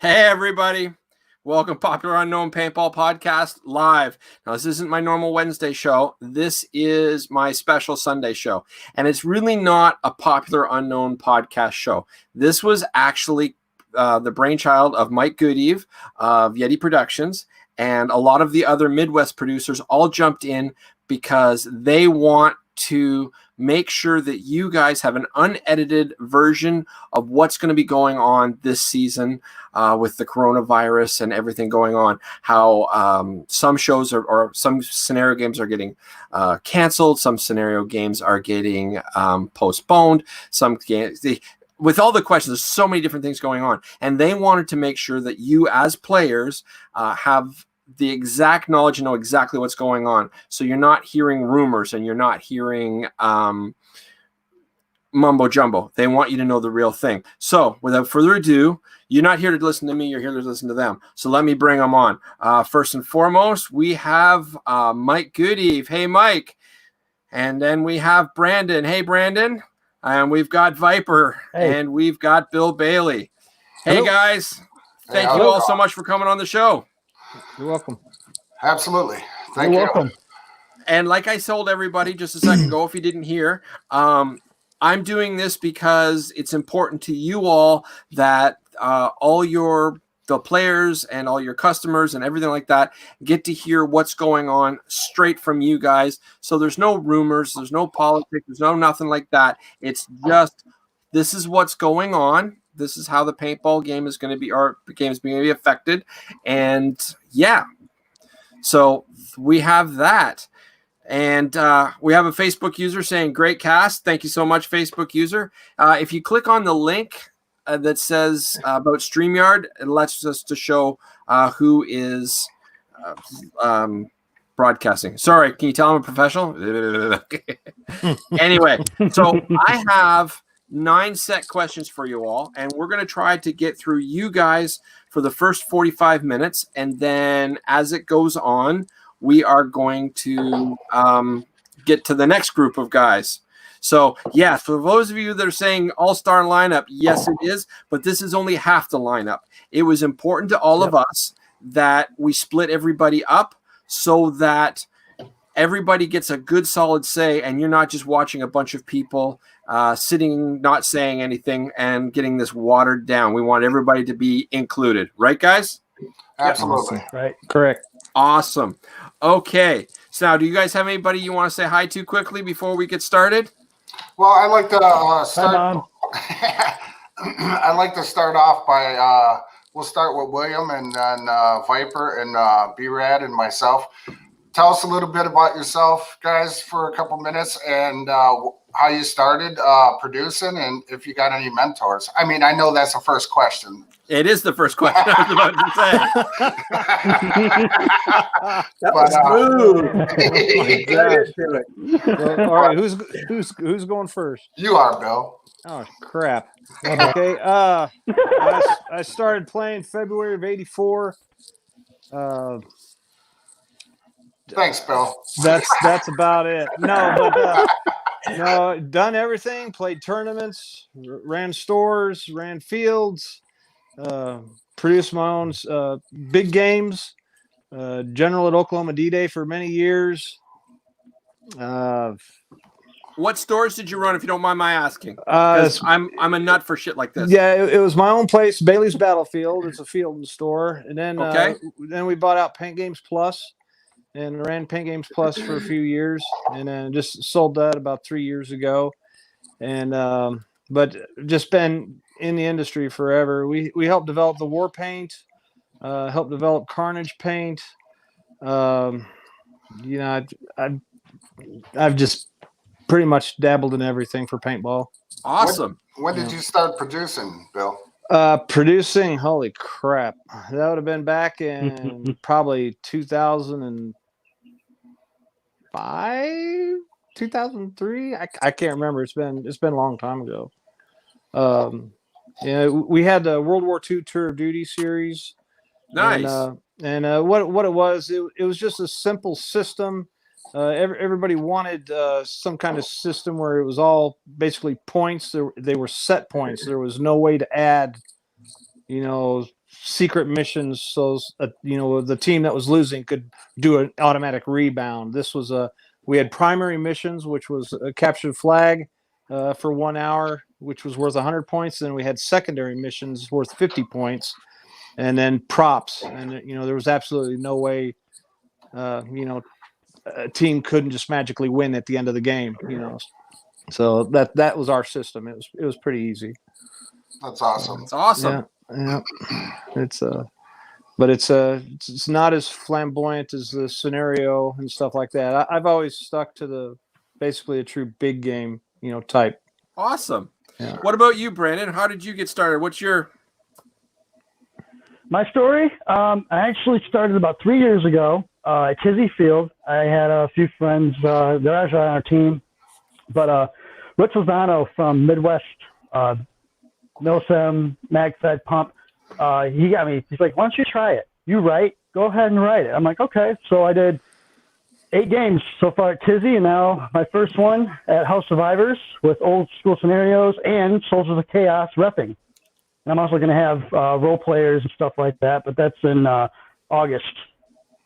Hey, everybody. Welcome, Popular Unknown Paintball Podcast live. Now, this isn't my normal Wednesday show. This is my special Sunday show. And it's really not a Popular Unknown podcast show. This was actually the brainchild of Mike Goodeve of Yeti Productions. And a lot of the other Midwest producers all jumped in because they want to make sure that you guys have an unedited version of what's going to be going on this season with the coronavirus and everything going on. How some shows or some scenario games are getting canceled. Some scenario games are getting postponed. Some games, with all the questions, there's so many different things going on. And they wanted to make sure that you as players have the exact knowledge and know exactly what's going on. So you're not hearing rumors and you're not hearing mumbo jumbo. They want you to know the real thing. So without further ado, you're not here to listen to me. You're here to listen to them. So let me bring them on. First and foremost, we have Mike Goodeve. Hey, Mike. And then we have Brandon. Hey, Brandon. And we've got Viper. Hey. And we've got Bill Bailey. Hey, hello, guys. Thank you all so much for coming on the show. You're welcome. Absolutely. Thank you. You're welcome. And like I told everybody just a second ago, if you didn't hear, I'm doing this because it's important to you all that all the players and all your customers and everything like that get to hear what's going on straight from you guys. So there's no rumors, there's no politics, there's no nothing like that. It's just, this is what's going on. This is how the paintball game is going to be, or the game is going to be affected. And yeah, so we have that. And we have a Facebook user saying, great cast. Thank you so much, Facebook user. If you click on the link that says about StreamYard, it lets us to show who is broadcasting. Sorry, can you tell I'm a professional? Anyway, so I have 9 set questions for you all, and we're going to try to get through you guys for the first 45 minutes. And then as it goes on, we are going to get to the next group of guys. So, yeah, for those of you that are saying all-star lineup, yes, it is, but this is only half the lineup. It was important to all of us that we split everybody up so that everybody gets a good, solid say, and you're not just watching a bunch of people sitting, not saying anything, and getting this watered down. We want everybody to be included. Right, guys? Absolutely. Awesome. Right. Correct. Awesome. Okay. So now, do you guys have anybody you want to say hi to quickly before we get started? Well, I'd like to start. I'd like to start off by we'll start with William and then Viper and B-Rad and myself. Tell us a little bit about yourself, guys, for a couple minutes, and how you started producing, and if you got any mentors. I mean, I know that's the first question. It is the first question I was about to say. That was smooth. Well, all right, who's going first? You are, Bill. Oh crap. Okay. I started playing February of '84. Thanks, Bill. That's about it. No, but no, done everything. Played tournaments, ran stores, ran fields, produced my own big games. General at Oklahoma D-Day for many years. What stores did you run, if you don't mind my asking? I'm a nut for shit like this. Yeah, it was my own place, Bailey's Battlefield. It's a field and store, and then then we bought out Paint Games Plus. And ran Paint Games Plus for a few years, and then just sold that about 3 years ago. And but just been in the industry forever. We helped develop the War Paint, helped develop Carnage Paint. You know, I've just pretty much dabbled in everything for paintball. Awesome. When did you start producing, Bill? Producing, holy crap! That would have been back in probably 2005, 2003. I can't remember. It's been a long time ago. Yeah, we had the World War II Tour of Duty series. Nice. And what it was just a simple system. Everybody wanted some kind of system where it was all basically points. They were set points. There was no way to add, secret missions, so the team that was losing could do an automatic rebound. This was we had primary missions, which was a captured flag for 1 hour, which was worth 100 points. Then we had secondary missions worth 50 points, and then props. And there was absolutely no way, a team couldn't just magically win at the end of the game. So that was our system. It was pretty easy. That's awesome. It's awesome. Yeah. But it's not as flamboyant as the scenario and stuff like that. I've always stuck to basically a true big game, type. Awesome. Yeah. What about you, Brandon? How did you get started? What's my story? I actually started about 3 years ago at Tizzy Field. I had a few friends that are actually on our team, but Rich Lozano from Midwest Milsim MagFed Pump. He got me. He's like, why don't you try it? You write. Go ahead and write it. I'm like, okay. So I did 8 games so far at Tizzy, and now my first one at House Survivors with old school scenarios and Soldiers of Chaos repping. And I'm also going to have role players and stuff like that, but that's in August.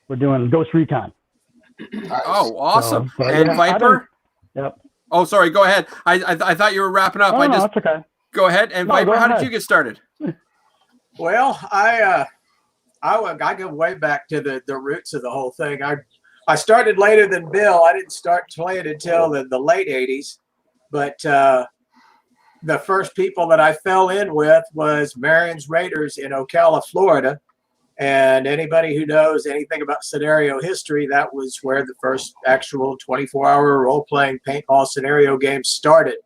We're doing Ghost Recon. Oh, awesome. So, and yeah, Viper? Yep. Oh, sorry. Go ahead. I thought you were wrapping up. No, that's okay. Go ahead. And Viper, how did you get started? Well, I go way back to the roots of the whole thing. I started later than Bill. I didn't start playing until the late 80s. But the first people that I fell in with was Marion's Raiders in Ocala, Florida. And anybody who knows anything about scenario history, that was where the first actual 24-hour role-playing paintball scenario game started.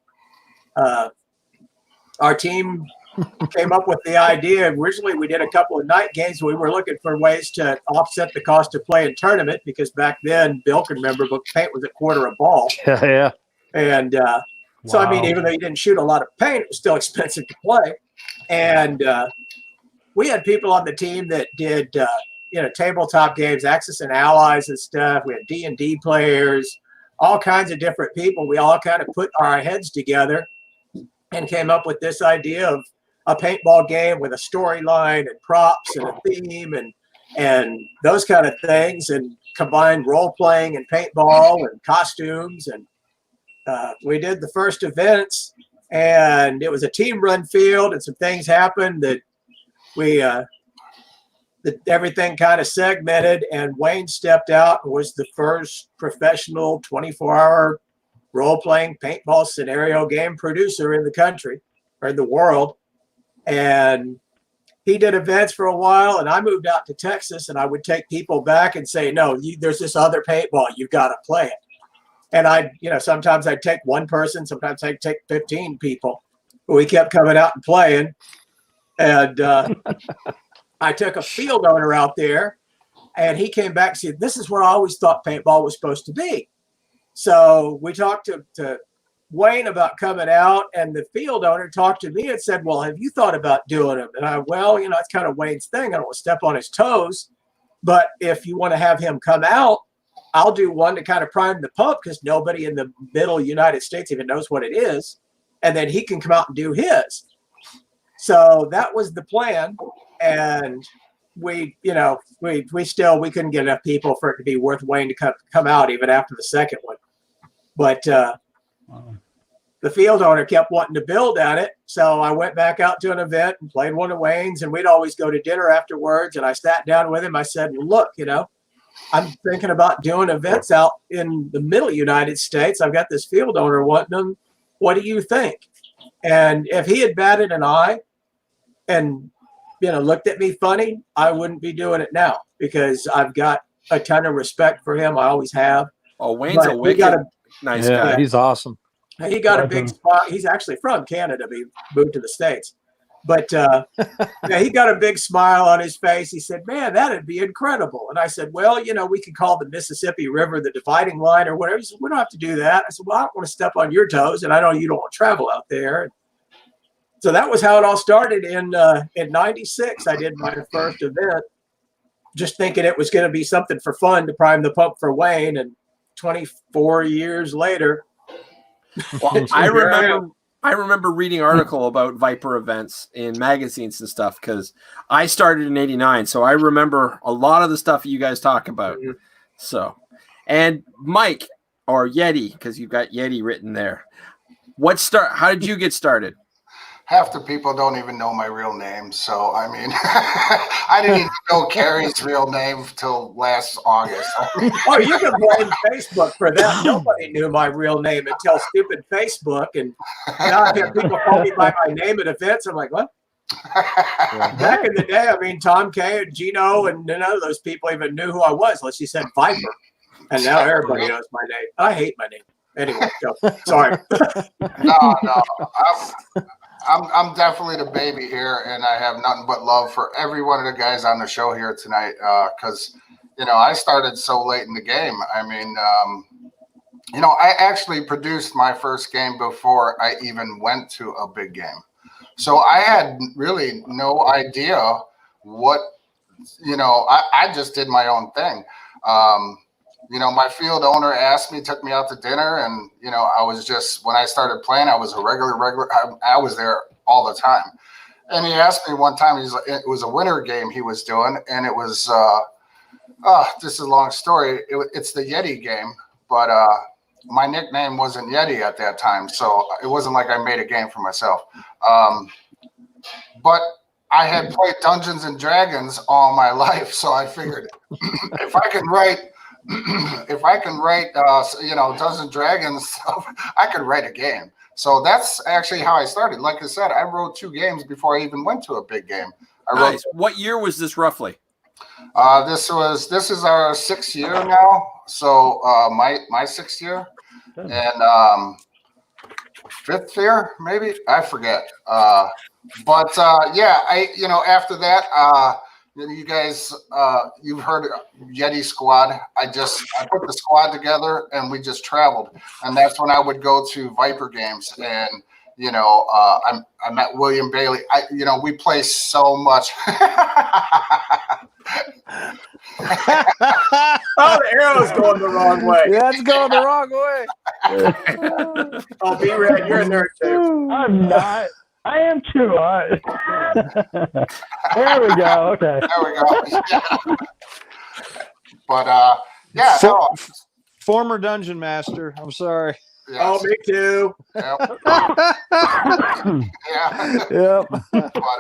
Our team came up with the idea. Originally, we did a couple of night games. We were looking for ways to offset the cost of playing tournament because back then, Bill can remember, but paint was $0.25 a ball. Yeah. And so, I mean, even though you didn't shoot a lot of paint, it was still expensive to play. And we had people on the team that did, tabletop games, Axis and Allies and stuff. We had D&D players, all kinds of different people. We all kind of put our heads together and came up with this idea of a paintball game with a storyline and props and a theme and those kind of things, and combined role playing and paintball and costumes. And we did the first events, and it was a team run field, and some things happened that everything kind of segmented, and Wayne stepped out and was the first professional 24-hour role-playing paintball scenario game producer in the country or in the world. And he did events for a while, and I moved out to Texas, and I would take people back and say, no, there's this other paintball, you've got to play it. And sometimes I'd take one person, sometimes I'd take 15 people, but we kept coming out and playing. And I took a field owner out there, and he came back and said, this is where I always thought paintball was supposed to be. So we talked to Wayne about coming out, and the field owner talked to me and said, well, have you thought about doing them? And it's kind of Wayne's thing. I don't want to step on his toes, but if you want to have him come out, I'll do one to kind of prime the pump because nobody in the middle United States even knows what it is. And then he can come out and do his. So that was the plan. And we couldn't get enough people for it to be worth Wayne to come out even after the second one. But the field owner kept wanting to build at it. So I went back out to an event and played one of Wayne's, and we'd always go to dinner afterwards. And I sat down with him. I said, well, look, I'm thinking about doing events out in the middle United States. I've got this field owner wanting them. What do you think? And if he had batted an eye and, looked at me funny, I wouldn't be doing it now because I've got a ton of respect for him. I always have. Oh, Wayne's a wicked nice guy. He's awesome. He got a big spot. He's actually from Canada. He moved to the States. But he got a big smile on his face. He said, man, that'd be incredible. And I said, well, we could call the Mississippi River the dividing line or whatever. He said, we don't have to do that. I said, well, I don't want to step on your toes, and I know you don't want to travel out there. So that was how it all started in 96. I did my first event, just thinking it was going to be something for fun to prime the pump for Wayne. And 24 years later, well, I remember I remember reading an article about Viper events in magazines and stuff because I started in '89, so I remember a lot of the stuff you guys talk about. Mm-hmm. So, and Mike or Yeti, because you've got Yeti written there. How did you get started? Half the people don't even know my real name. So, I mean, I didn't even know Carrie's real name till last August. Oh, you can blame Facebook for that. Nobody knew my real name until stupid Facebook. And now I have people call me by my name at events. I'm like, what? Back in the day, I mean, Tom K and Gino and none of those people even knew who I was unless you said Viper. And now everybody knows my name. I hate my name. Anyway, go. Sorry. No. I'm definitely the baby here, and I have nothing but love for every one of the guys on the show here tonight. Because I started so late in the game. I mean, I actually produced my first game before I even went to a big game, so I had really no idea what. I just did my own thing. My field owner took me out to dinner, and I was just, when I started playing, I was a regular. I was there all the time, and he asked me one time. He's like, it was a winter game he was doing, and it was. This is a long story. It's the Yeti game, but my nickname wasn't Yeti at that time, so it wasn't like I made a game for myself. But I had played Dungeons and Dragons all my life, so I figured if I can write Dungeons and Dragons stuff, I could write a game. So that's actually how I started. Like I said, I wrote 2 games before I even went to a big game. Nice. What year was this roughly? This is our 6th year now. So my 6th year and 5th year, maybe, I forget. But after that, you guys, you've heard Yeti Squad. I put the squad together and we just traveled. And that's when I would go to Viper games. And, I met William Bailey. We play so much. Oh, the arrow's going the wrong way. Yeah, it's going the wrong way. Oh, B-Rad, you're in there too. I'm not. I am too. There we go. Okay. There we go. Yeah. But former dungeon master. I'm sorry. Yes. Oh, me too. Yep. Yeah. Yep. But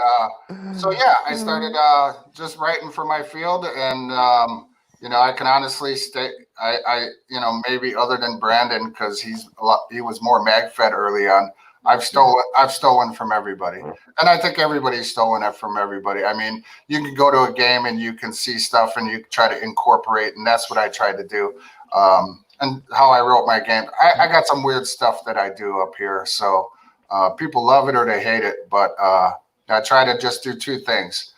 so yeah, I started just writing for my field, and I can honestly state I maybe other than Brandon, because he was more mag fed early on. I've stolen from everybody, and I think everybody's stolen it from everybody. I mean, you can go to a game and you can see stuff and you try to incorporate, and that's what I tried to do. And how I wrote my game. I got some weird stuff that I do up here, so people love it or they hate it. But I try to just do 2 things: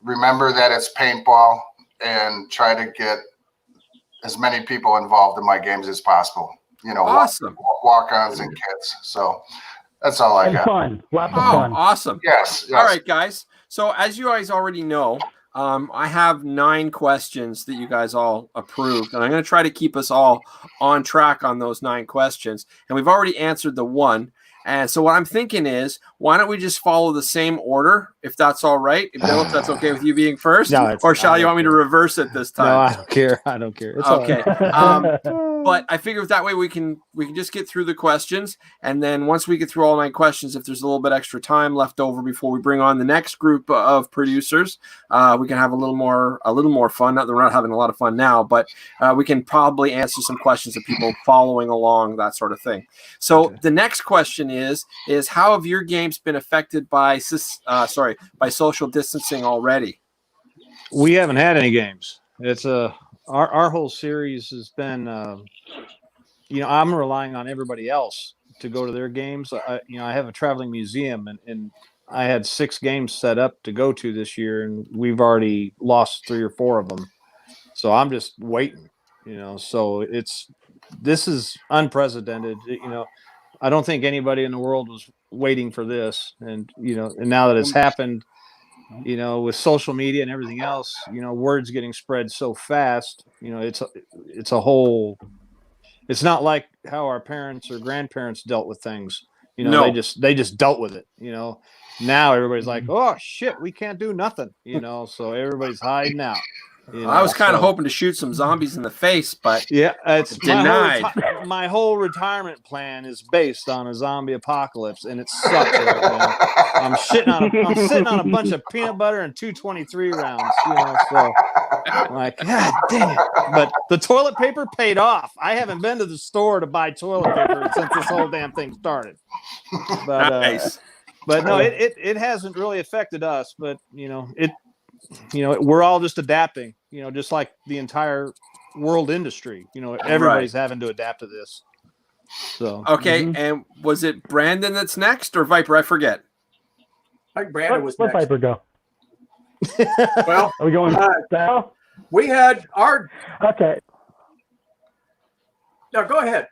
remember that it's paintball, and try to get as many people involved in my games as possible. Awesome. Walk-ons and kids. So that's all I got. Fun. Lots of fun. Awesome. Yes. All right, guys. So as you guys already know, I have 9 questions that you guys all approved, and I'm going to try to keep us all on track on those 9 questions. And we've already answered the 1. And so what I'm thinking is, why don't we just follow the same order, if that's all right? Bill, if that's okay with you being first? No, or shall you want me to reverse it this time? No, I don't care. I don't care. It's okay. All right. But I figure that way we can just get through the questions, and then once we get through all 9 questions, if there's a little bit extra time left over before we bring on the next group of producers, we can have a little more fun. Not that we're not having a lot of fun now, but we can probably answer some questions of people following along, that sort of thing. So The next question is how have your games been affected by social distancing already? We haven't had any games. It's our whole series has been, I'm relying on everybody else to go to their games. I have a traveling museum, and I had 6 games set up to go to this year, and we've already lost 3 or 4 of them. So I'm just waiting, so this is unprecedented. I don't think anybody in the world was waiting for this. And, and now that it's happened, with social media and everything else, words getting spread so fast, it's a whole, it's not like how our parents or grandparents dealt with things. You know, they just dealt with it. You know, now everybody's like, oh shit, we can't do nothing. You know, so everybody's hiding out. You know, I was kind of hoping to shoot some zombies in the face, but yeah, it's denied. My whole retirement plan is based on a zombie apocalypse, and it sucks right now. I'm sitting on a bunch of peanut butter and 223 rounds. You know, so I'm like, God dang it! But the toilet paper paid off. I haven't been to the store to buy toilet paper since this whole damn thing started. But nice. But no, it hasn't really affected us. But you know, we're all just adapting. You know, just like the entire world industry. You know, everybody's having to adapt to this. So okay, and was it Brandon that's next or Viper? I forget. I think Brandon was next. Let Viper go. Well, are we going now? We had our. Okay. No, go ahead.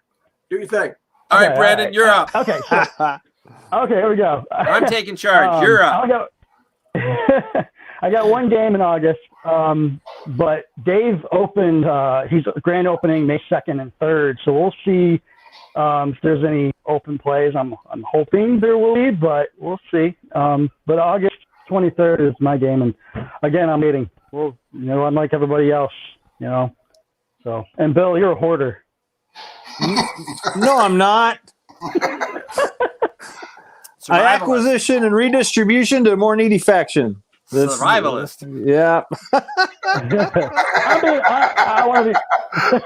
Do your thing. All right, Brandon, you're up. Okay. So, okay, here we go. I'm taking charge. You're up. I got one game in August, but Dave opened. He's grand opening May 2nd and 3rd, so we'll see if there's any open plays. I'm hoping there will be, but we'll see. But August 23rd is my game, and again, I'm waiting. Well, you know, unlike everybody else, you know. So, and Bill, you're a hoarder. No, I'm not. Acquisition and redistribution to a more needy faction. Survivalist. Yeah. I want to be.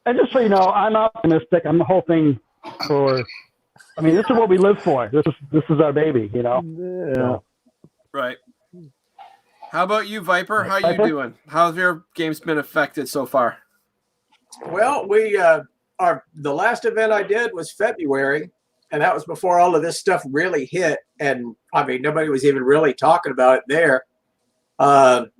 And just so you know, I'm optimistic. I'm hoping for. I mean, this is what we live for. This is our baby. You know. Yeah. So. Right. How about you, Viper? How you doing? How's your games been affected so far? Well, the last event I did was February, and that was before all of this stuff really hit. And I mean, nobody was even really talking about it there. But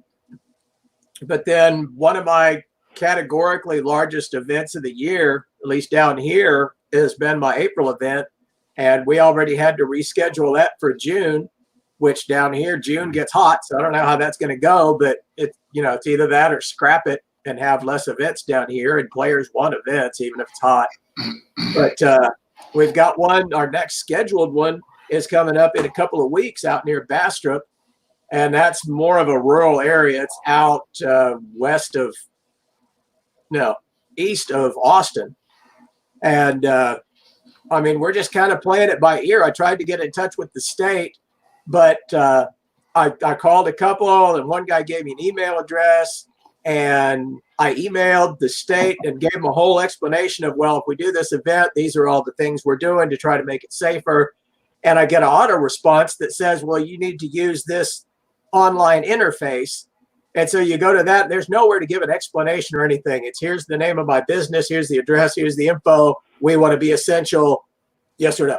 then one of my categorically largest events of the year, at least down here, has been my April event. And we already had to reschedule that for June, which down here, June gets hot. So I don't know how that's going to go, but it's either that or scrap it and have less events down here, and players want events, even if it's hot. But we've got one, our next scheduled one is coming up in a couple of weeks out near Bastrop, and that's more of a rural area. It's out east of Austin. And I mean, we're just kind of playing it by ear. I tried to get in touch with the state, but I called a couple, and one guy gave me an email address, and I emailed the state and gave them a whole explanation of, well, if we do this event, these are all the things we're doing to try to make it safer. And I get an auto response that says, well, you need to use this online interface. And so you go to that, and there's nowhere to give an explanation or anything. It's here's the name of my business, here's the address, here's the info. We want to be essential, yes or no.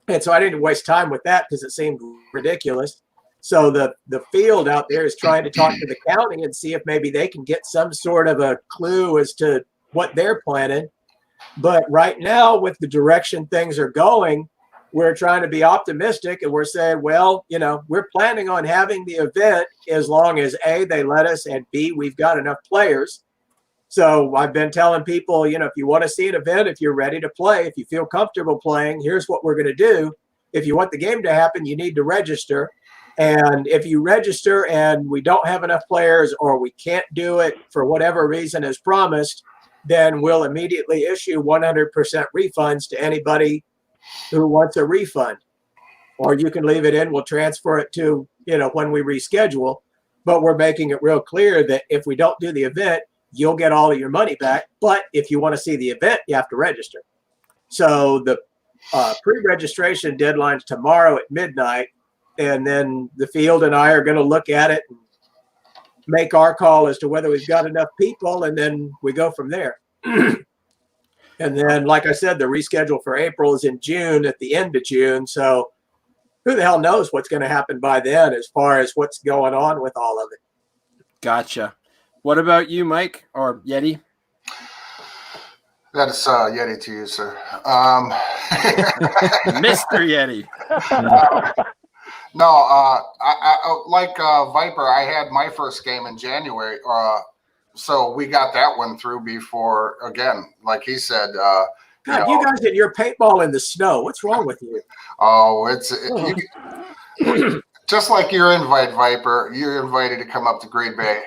And so I didn't waste time with that because it seemed ridiculous. So the field out there is trying to talk to the county and see if maybe they can get some sort of a clue as to what they're planning. But right now, with the direction things are going, we're trying to be optimistic, and we're saying, well, we're planning on having the event as long as A, they let us, and B, we've got enough players. So I've been telling people, if you want to see an event, if you're ready to play, if you feel comfortable playing, here's what we're going to do. If you want the game to happen, you need to register. And if you register and we don't have enough players, or we can't do it for whatever reason as promised, then we'll immediately issue 100% refunds to anybody who wants a refund. Or you can leave it in, we'll transfer it to, when we reschedule. But we're making it real clear that if we don't do the event, you'll get all of your money back. But if you want to see the event, you have to register. So the pre-registration deadline is tomorrow at midnight. And then the field and I are going to look at it and make our call as to whether we've got enough people, and then we go from there. And then, like I said, the reschedule for April is in June, at the end of June. So who the hell knows what's going to happen by then as far as what's going on with all of it. Gotcha. What about you, Mike, or Yeti? That is Yeti to you, sir. Mr. Yeti. No, I like Viper, I had my first game in January. So we got that one through before, again, like he said, God, you guys did your paintball in the snow. What's wrong with you? Oh, just like your invite, Viper. You're invited to come up to Green Bay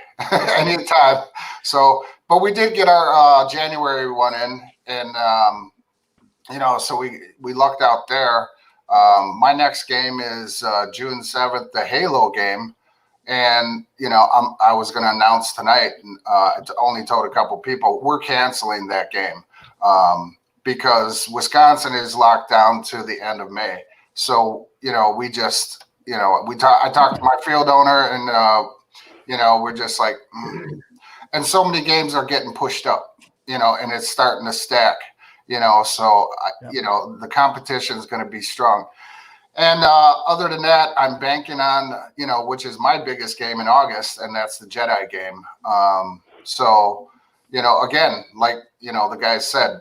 anytime. So, but we did get our January one in, and so we lucked out there. My next game is June 7th, the Halo game. And, I was going to announce tonight, I only told a couple people, we're canceling that game because Wisconsin is locked down to the end of May. So, we just, I talked to my field owner and, we're just like, and so many games are getting pushed up, and it's starting to stack, so, the competition is going to be strong. And other than that, I'm banking on, which is my biggest game in August, and that's the Jedi game. So, again, like, the guy said,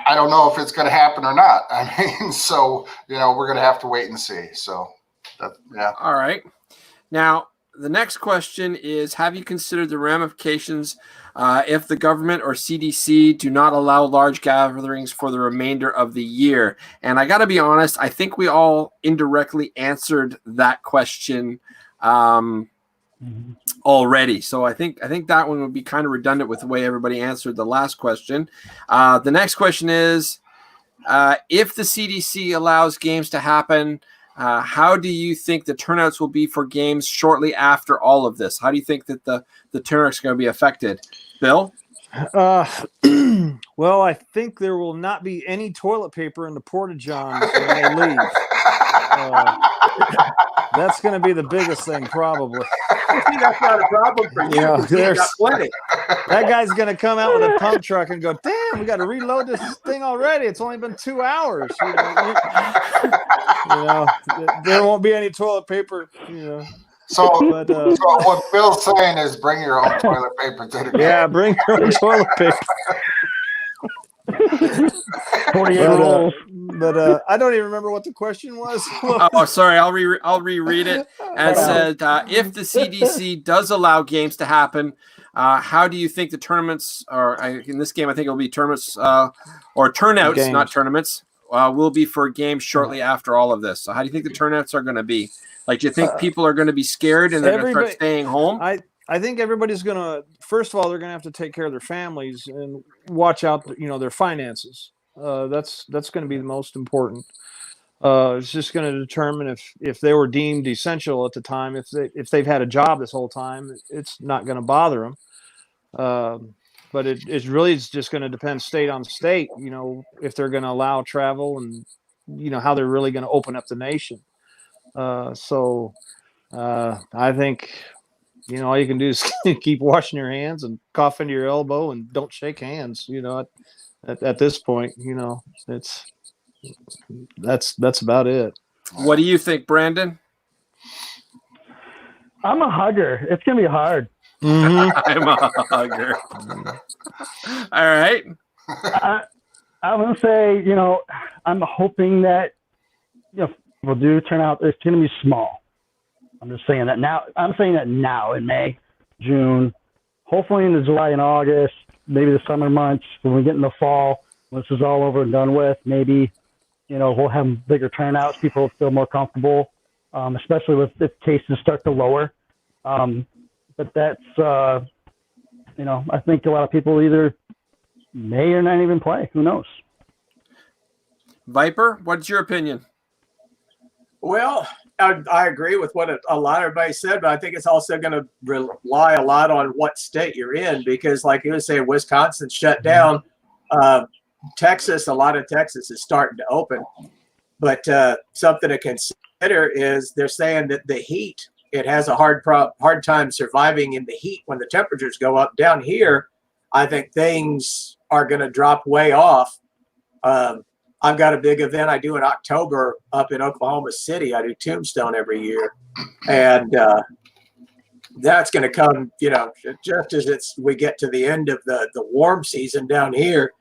I don't know if it's going to happen or not. I mean, so, we're going to have to wait and see. So, yeah. All right. Now, the next question is, have you considered the ramifications if the government or CDC do not allow large gatherings for the remainder of the year? And I got to be honest, I think we all indirectly answered that question already. So I think that one would be kind of redundant with the way everybody answered the last question. The next question is, if the CDC allows games to happen, how do you think the turnouts will be for games shortly after all of this? How do you think that the turnouts are going to be affected? Bill? Well, I think there will not be any toilet paper in the porta-johns when they leave. That's going to be the biggest thing, probably. That's not a problem for you. You got plenty. That guy's going to come out with a pump truck and go, damn, we got to reload this thing already. It's only been 2 hours. There won't be any toilet paper, So, so what Bill's saying is bring your own toilet paper to the game. Yeah, bring your own toilet paper. 48 rolls. But I don't even remember what the question was. Oh, sorry. I'll reread it. And it said, if the CDC does allow games to happen, how do you think the tournaments, or in this game, I think it'll be tournaments or turnouts, games. Not tournaments, will be for games shortly after all of this. So how do you think the turnouts are going to be? Like, do you think people are going to be scared and they're going to start staying home? I think everybody's going to, first of all, they're going to have to take care of their families and watch out, their finances. That's going to be the most important. It's just going to determine if they were deemed essential at the time. If they've had a job this whole time, it's not going to bother them. But it really is just going to depend state on state, if they're going to allow travel and, how they're really going to open up the nation. So I think, all you can do is keep washing your hands and cough into your elbow and don't shake hands, at this point, that's about it. What do you think, Brandon? I'm a hugger. It's going to be hard. Mm-hmm. I'm a hugger. All right. I'm going to say, I'm hoping that, we'll do turn out. It's going to be small. I'm just saying that now. I'm saying that now in May, June, hopefully into July and August, maybe the summer months, when we get in the fall, when this is all over and done with, maybe, we'll have bigger turnouts. People will feel more comfortable, especially if cases start to lower. But that's, I think a lot of people either may or not even play. Who knows? Viper, what's your opinion? Well, I agree with what a lot of everybody said, but I think it's also going to rely a lot on what state you're in, because like you were saying, Wisconsin shut down. Texas, a lot of Texas is starting to open. But something to consider is they're saying that the heat, it has a hard time surviving in the heat when the temperatures go up. Down here, I think things are going to drop way off. I've got a big event I do in October up in Oklahoma City. I do Tombstone every year. And that's going to come, just as we get to the end of the warm season down here.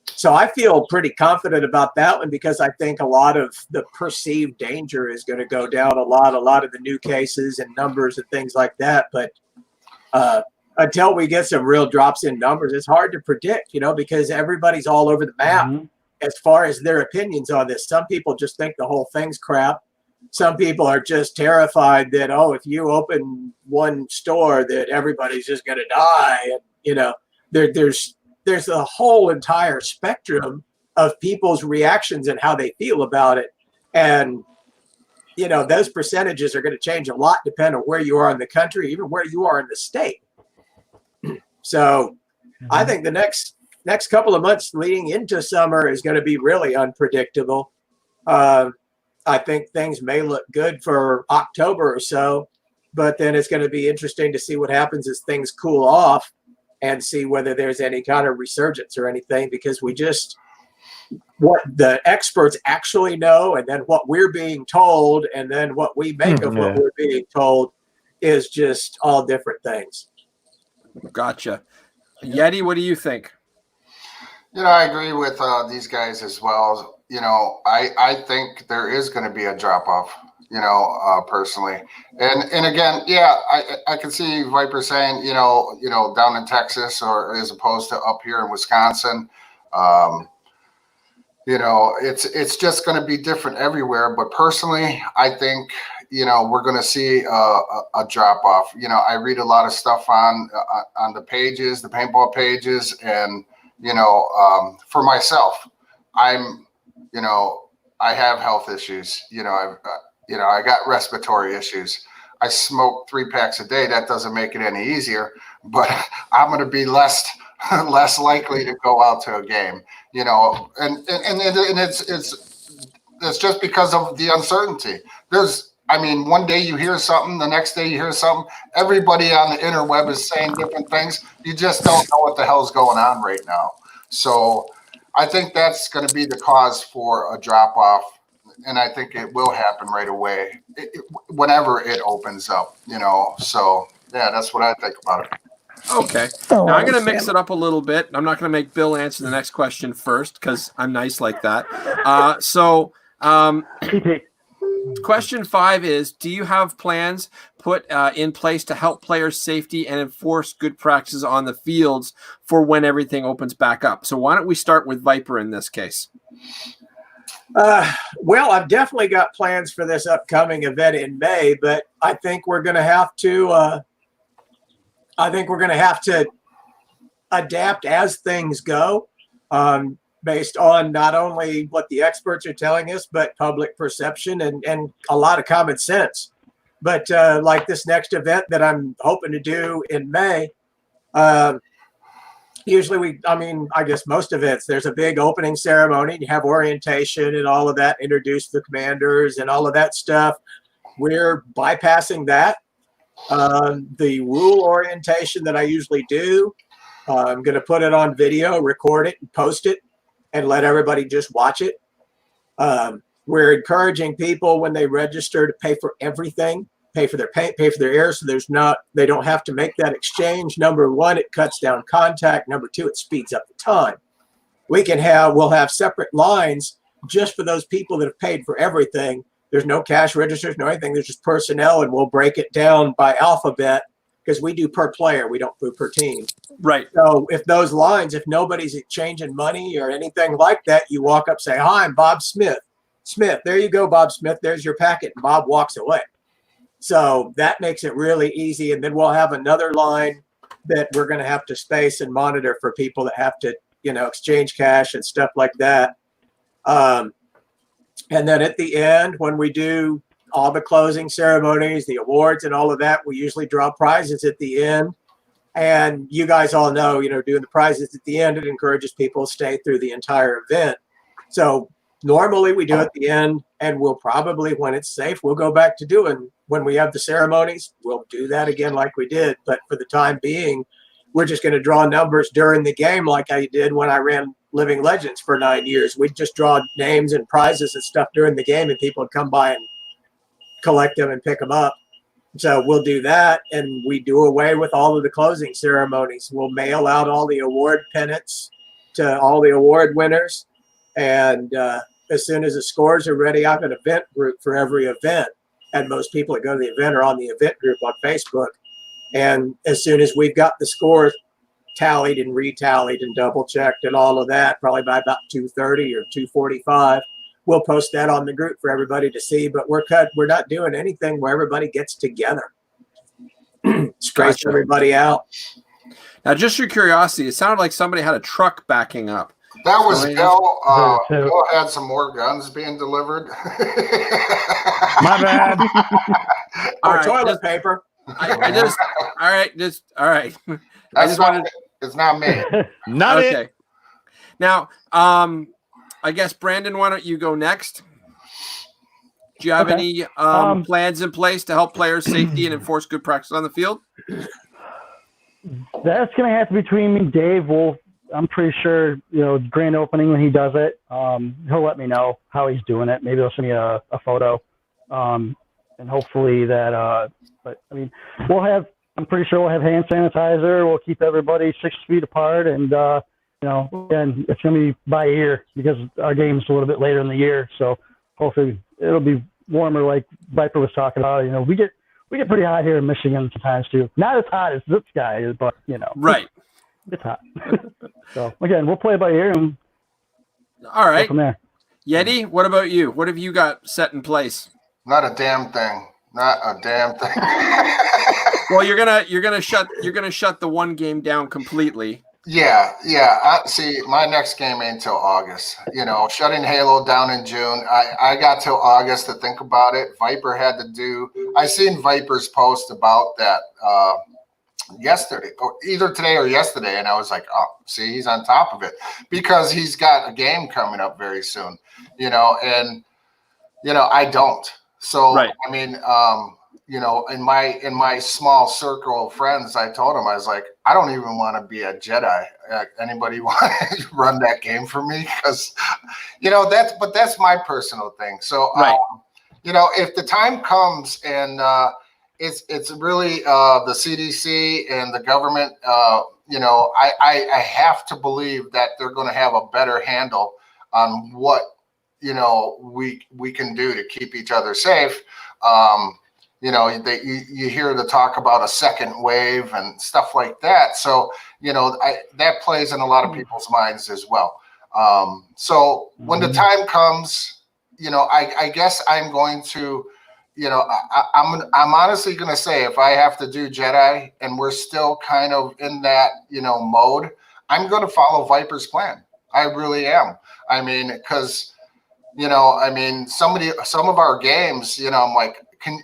So I feel pretty confident about that one, because I think a lot of the perceived danger is going to go down a lot of the new cases and numbers and things like that. But until we get some real drops in numbers, it's hard to predict, because everybody's all over the map as far as their opinions on this. Some people just think the whole thing's crap. Some people are just terrified that, if you open one store, that everybody's just going to die. And, there's a whole entire spectrum of people's reactions and how they feel about it. And, those percentages are going to change a lot depending on where you are in the country, even where you are in the state. So I think the next couple of months leading into summer is going to be really unpredictable. I think things may look good for October or so, but then it's going to be interesting to see what happens as things cool off and see whether there's any kind of resurgence or anything, because what the experts actually know, and then what we're being told, and then what we make of what we're being told is just all different things. Gotcha. Yeti, what do you think? I agree with these guys as well. I think there is going to be a drop off, personally. And again, I can see Viper saying, down in Texas or as opposed to up here in Wisconsin, it's just going to be different everywhere. But personally, I think, we're going to see a drop off. I read a lot of stuff on the pages, the paintball pages, and, for myself, I'm, I have health issues. I got respiratory issues. I smoke 3 packs a day. That doesn't make it any easier, but I'm going to be less likely to go out to a game, and it's just because of the uncertainty. One day you hear something, the next day you hear something. Everybody on the interweb is saying different things. You just don't know what the hell's going on right now. So I think that's going to be the cause for a drop off. And I think it will happen right away whenever it opens up, So, that's what I think about it. Okay. Now I'm going to mix it up a little bit. I'm not going to make Bill answer the next question first because I'm nice like that. Question 5 is, do you have plans put in place to help players' safety and enforce good practices on the fields for when everything opens back up? So why don't we start with Viper in this case? Well, I've definitely got plans for this upcoming event in May, but I think we're going to have to adapt as things go, based on not only what the experts are telling us, but public perception and a lot of common sense. But like this next event that I'm hoping to do in May, usually I guess most events, there's a big opening ceremony. You have orientation and all of that, introduce the commanders and all of that stuff. We're bypassing that. The rule orientation that I usually do, I'm going to put it on video, record it, and post it, and let everybody just watch it. We're encouraging people when they register to pay for everything, pay for their paint, pay for their air, so they don't have to make that exchange. Number 1, it cuts down contact. Number 2, it speeds up the time. We'll have separate lines just for those people that have paid for everything. There's no cash registers, no anything. There's just personnel, and we'll break it down by alphabet because we do per player. We don't do per team. Right. So if nobody's exchanging money or anything like that, you walk up, say, "Hi, I'm Bob Smith." Smith, there you go, Bob Smith. There's your packet. And Bob walks away. So that makes it really easy. And then we'll have another line that we're going to have to space and monitor for people that have to, exchange cash and stuff like that. And then at the end, when we do all the closing ceremonies, the awards and all of that, we usually draw prizes at the end. And you guys all know, doing the prizes at the end, it encourages people to stay through the entire event. So normally we do it at the end, and we'll probably, when it's safe, we'll go back to doing, when we have the ceremonies, we'll do that again like we did. But for the time being, we're just going to draw numbers during the game like I did when I ran Living Legends for 9 years. We'd just draw names and prizes and stuff during the game, and people would come by and collect them and pick them up. So we'll do that, and we do away with all of the closing ceremonies. We'll mail out all the award pennants to all the award winners. And as soon as the scores are ready, I have an event group for every event. And most people that go to the event are on the event group on Facebook. And as soon as we've got the score tallied and retallied and double checked and all of that, probably by about 2:30 or 2:45, we'll post that on the group for everybody to see. But we're not doing anything where everybody gets together. Space everybody out. Now, just your curiosity, it sounded like somebody had a truck backing up. That was Bill. Bill had some more guns being delivered. My bad. Or toilet paper. All right. It's not me. Not okay. it. Now, I guess Brandon, why don't you go next? Do you have any plans in place to help players' safety and enforce good practice on the field? That's going to have to be between me and Dave. I'm pretty sure, grand opening when he does it, he'll let me know how he's doing it. Maybe he'll send me a photo. And hopefully that, but I mean, I'm pretty sure we'll have hand sanitizer. We'll keep everybody 6 feet apart. And, again, it's going to be by ear because our game's a little bit later in the year. So hopefully it'll be warmer like Viper was talking about. We get pretty hot here in Michigan sometimes too. Not as hot as this guy is, but right. It's hot. So again, we'll play by ear and all right. go from there. Yeti, what about you? What have you got set in place? Not a damn thing. Not a damn thing. Well, you're gonna shut the one game down completely. Yeah. See, my next game ain't till August. Shutting Halo down in June. I got till August to think about it. Viper had to do. I seen Viper's post about that yesterday, or either today or yesterday, and I was like, oh, see, he's on top of it because he's got a game coming up very soon. And I don't. So right. I mean, in my small circle of friends, I told him, I was like, I don't even want to be a Jedi. Anybody want to run that game for me? Because, that's my personal thing. So, right. If the time comes and it's really the CDC and the government, I have to believe that they're going to have a better handle on what, we can do to keep each other safe. You hear the talk about a second wave and stuff like that. So, that plays in a lot of people's minds as well. So when the time comes, I guess I'm going to, I'm honestly going to say if I have to do Jedi and we're still kind of in that, mode, I'm going to follow Viper's plan. I really am. I mean, because, some of our games, I'm like, can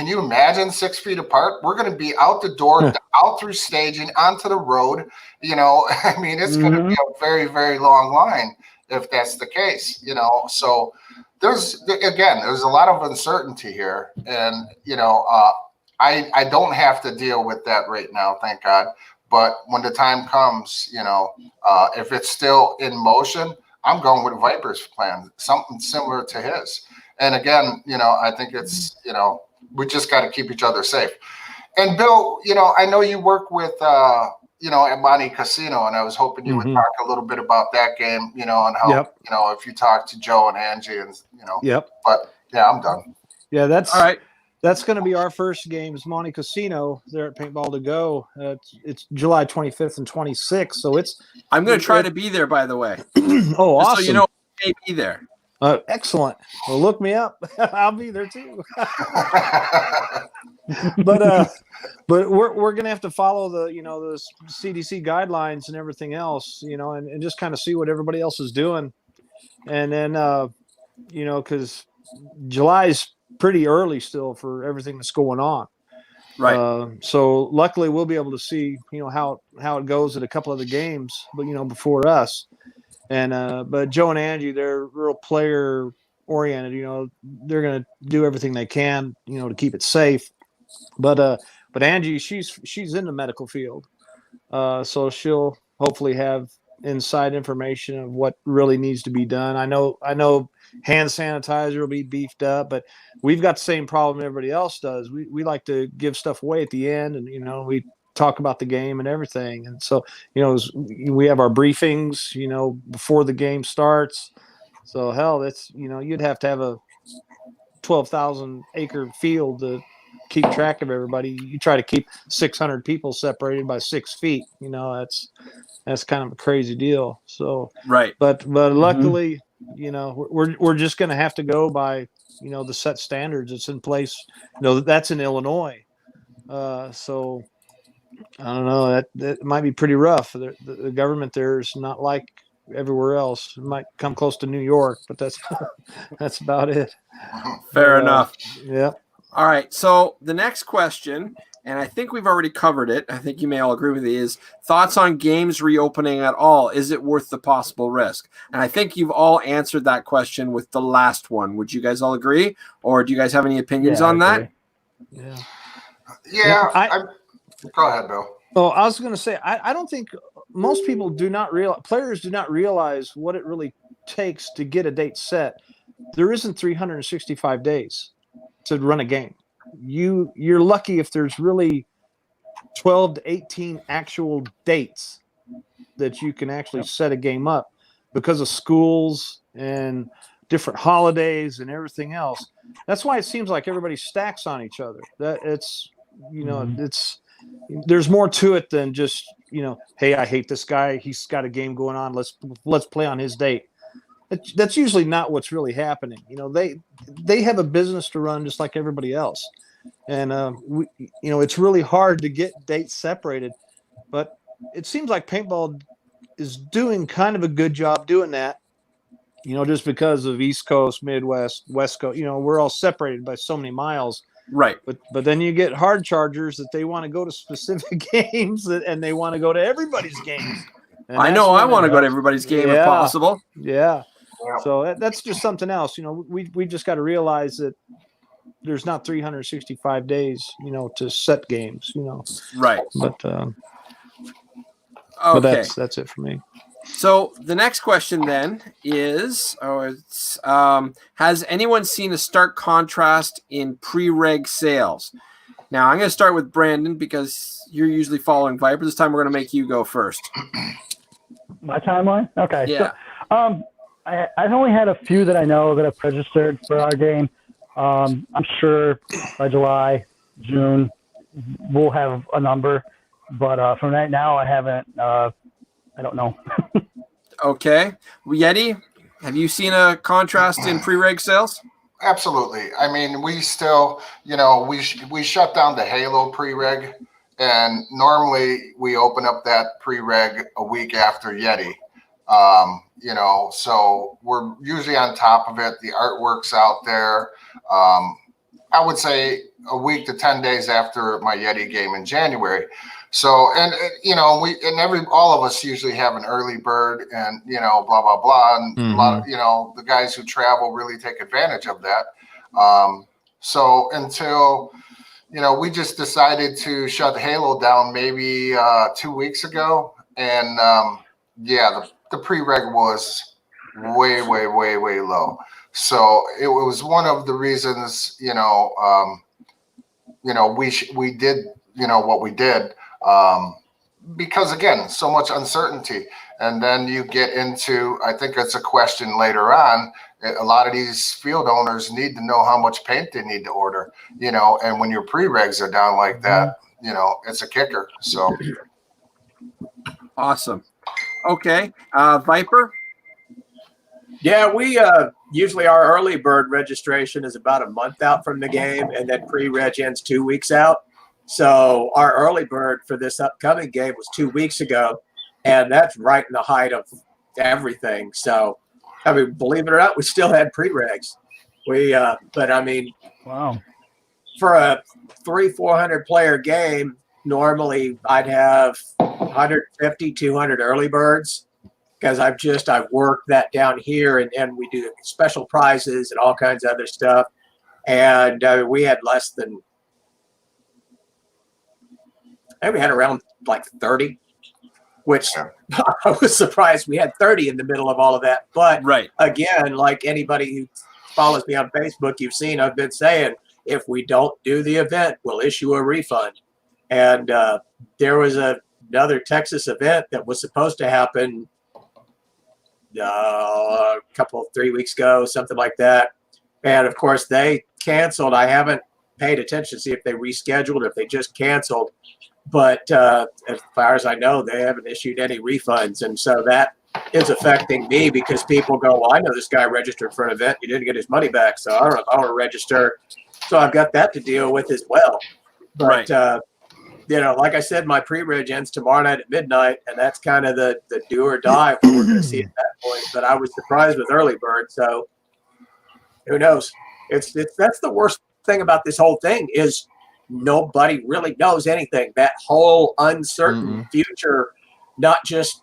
you imagine 6 feet apart? We're going to be out the door, out through staging, onto the road. It's going to be a very, very long line if that's the case, So there's a lot of uncertainty here. And, I don't have to deal with that right now, thank God. But when the time comes, if it's still in motion, I'm going with Viper's plan, something similar to his. And again, I think it's, we just got to keep each other safe. And Bill, I know you work with, at Monte Casino, and I was hoping you would talk a little bit about that game, and how, if you talk to Joe and Angie and, Yep. But yeah, I'm done. Yeah, that's all right. That's going to be our first game. Is Monte Casino there at Paintball to Go. It's July 25th and 26th. So I'm going to try to be there, by the way. Oh, awesome. So I may be there. Excellent. Well, look me up. I'll be there too. But we're gonna have to follow the the CDC guidelines and everything else, and just kind of see what everybody else is doing, and then because July is pretty early still for everything that's going on. Right. So luckily we'll be able to see how it goes at a couple of the games, but before us. And but Joe and Angie, they're real player oriented. They're gonna do everything they can, to keep it safe. But Angie, she's in the medical field, so she'll hopefully have inside information of what really needs to be done. I know hand sanitizer will be beefed up, but we've got the same problem everybody else does. We like to give stuff away at the end, and we talk about the game and everything. And so, we have our briefings, before the game starts. So that's, you'd have to have a 12,000 acre field to keep track of everybody. You try to keep 600 people separated by 6 feet. That's kind of a crazy deal. So, right. But luckily, we're just going to have to go by, the set standards that's in place. That's in Illinois. So I don't know, that might be pretty rough. The government there is not like everywhere else. It might come close to New York, but that's that's about it. Fair enough. Yeah. All right. So the next question, and I think we've already covered it, I think you may all agree with me, is thoughts on games reopening at all. Is it worth the possible risk? And I think you've all answered that question with the last one. Would you guys all agree? Or do you guys have any opinions on that? Yeah. Yeah. Go ahead, Bill. Well, I was going to say, I don't think most people players do not realize what it really takes to get a date set. There isn't 365 days to run a game. You're lucky if there's really 12 to 18 actual dates that you can actually set a game up, because of schools and different holidays and everything else. That's why it seems like everybody stacks on each other. That it's there's more to it than just, hey, I hate this guy, he's got a game going on, let's play on his date. That's usually not what's really happening. They have a business to run just like everybody else, and it's really hard to get dates separated. But it seems like paintball is doing kind of a good job doing that. Just because of East Coast, Midwest, West Coast, we're all separated by so many miles. Right. But then you get hard chargers that they want to go to specific games, and they want to go to everybody's games. And I know I want to go to everybody's game if possible. Yeah. So that's just something else. We just got to realize that there's not 365 days, to set games, Right. But okay. That's it for me. So the next question then is, has anyone seen a stark contrast in pre-reg sales? Now I'm going to start with Brandon because you're usually following Viper. This time we're going to make you go first. My timeline? Okay. Yeah. So, I've only had a few that I know that have registered for our game. I'm sure by July, June, we'll have a number. But from right now, I haven't. I don't know. Okay. Yeti, have you seen a contrast in pre-reg sales? Absolutely. I mean, we still, we shut down the Halo pre-reg, and normally we open up that pre-reg a week after Yeti. So we're usually on top of it. The artwork's out there. I would say a week to 10 days after my Yeti game in January. So, and all of us usually have an early bird, and, blah, blah, blah. And a lot of, the guys who travel really take advantage of that. So until, we just decided to shut Halo down maybe 2 weeks ago. And the pre-reg was way, way, way, way low. So it was one of the reasons, we did, what we did. Because again, so much uncertainty. And then you get into, I think it's a question later on. A lot of these field owners need to know how much paint they need to order, and when your pre-regs are down like that, it's a kicker. So. Awesome. Okay. Viper. Yeah, we usually our early bird registration is about a month out from the game, and then pre-reg ends 2 weeks out. So our early bird for this upcoming game was 2 weeks ago, and that's right in the height of everything. So, I mean, believe it or not, we still had pre-regs. But I mean, wow, for a 300-400 player game, normally I'd have 150, 200 early birds, because I've worked that down here, and we do special prizes and all kinds of other stuff. And we had less than, I think we had around like 30, which I was surprised we had 30 in the middle of all of that. But again, like anybody who follows me on Facebook, you've seen, I've been saying, if we don't do the event, we'll issue a refund. And there was another Texas event that was supposed to happen a 3 weeks ago, something like that. And of course they canceled. I haven't paid attention to see if they rescheduled, if they just canceled. But as far as I know, they haven't issued any refunds. And so that is affecting me because people go, well, I know this guy registered for an event. He didn't get his money back. So I don't know if I want to register. So I've got that to deal with as well. But, like I said, my pre-reg ends tomorrow night at midnight, and that's kind of the do or die what we're going to see at that point. But I was surprised with early bird. So who knows? That's the worst thing about this whole thing is nobody really knows anything. That whole uncertain future, not just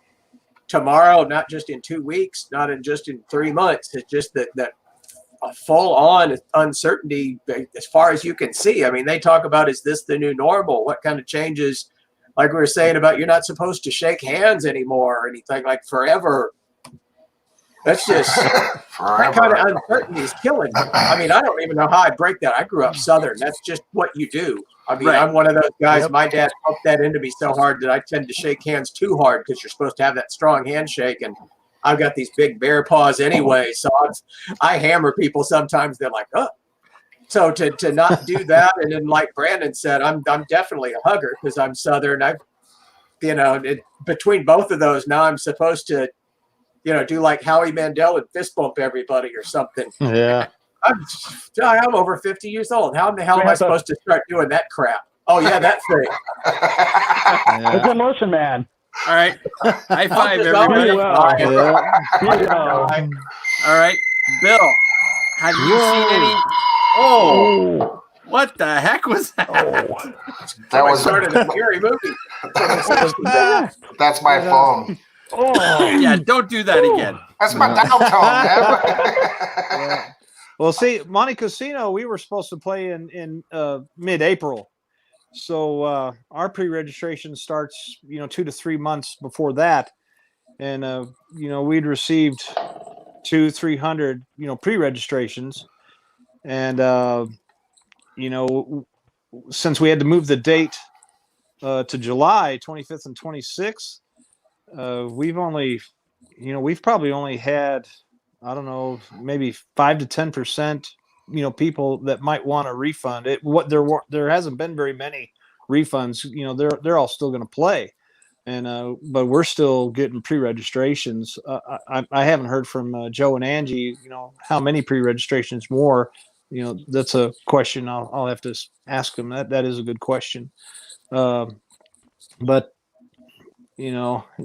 tomorrow, not just in 2 weeks, not just in 3 months. It's just that a full-on uncertainty as far as you can see. I mean, they talk about, is this the new normal? What kind of changes? Like we were saying about you're not supposed to shake hands anymore or anything, like forever. That's just that kind of uncertainty is killing me. I mean, I don't even know how I break that. I grew up Southern. That's just what you do. I mean, I'm one of those guys. My dad poked that into me so hard that I tend to shake hands too hard because you're supposed to have that strong handshake. And I've got these big bear paws anyway. So I hammer people sometimes. They're like, oh. So to not do that. And then like Brandon said, I'm definitely a hugger because I'm Southern. Between both of those, now I'm supposed to, do like Howie Mandel and fist bump everybody or something. Yeah. I'm over 50 years old. How in the hell am I supposed to start doing that crap? Oh, yeah, that thing. It's a motion man. All right. High five, everybody. All right. Bill, have you seen any? Oh, what the heck was that? That was started a scary movie. That's my phone. Oh, yeah, don't do that again. That's my dial tone, man. Well, see, Monte Casino, we were supposed to play in mid-April. So our pre-registration starts, 2 to 3 months before that. And, we'd received 200-300, pre-registrations. And, since we had to move the date to July 25th and 26th, we've probably only had, I don't know, maybe 5 to 10%, people that might want a refund. There hasn't been very many refunds. They're all still going to play, and but we're still getting pre-registrations. I haven't heard from Joe and Angie. How many pre-registrations more? That's a question I'll have to ask them. That is a good question, but.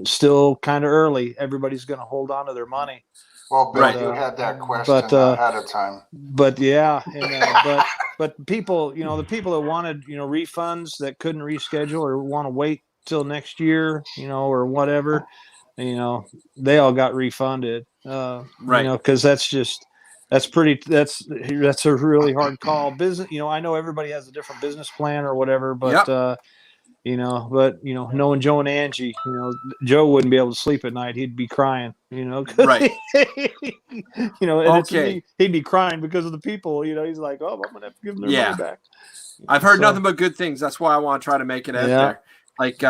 Still kind of early. Everybody's going to hold on to their money. Well, Bill, you had that question ahead of time. But yeah, and, but people, the people that wanted, refunds that couldn't reschedule or want to wait till next year, or whatever, they all got refunded. Because that's a really hard call. Business, I know everybody has a different business plan or whatever, but. Knowing Joe and Angie, Joe wouldn't be able to sleep at night. He'd be crying, Right. And he'd be crying because of the people, he's like, oh, I'm going to have to give them their money back. I've heard nothing but good things. That's why I want to try to make it out there. Like,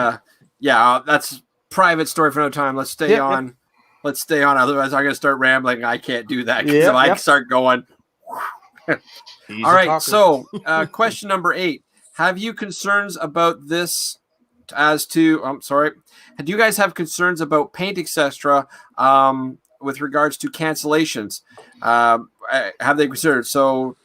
that's private story for no time. Let's stay on. Let's stay on. Otherwise, I'm going to start rambling. I can't do that because if I start going. All right. So question number 8. Have you concerns about this do you guys have concerns about paint, etc., with regards to cancellations? Have they considered? So,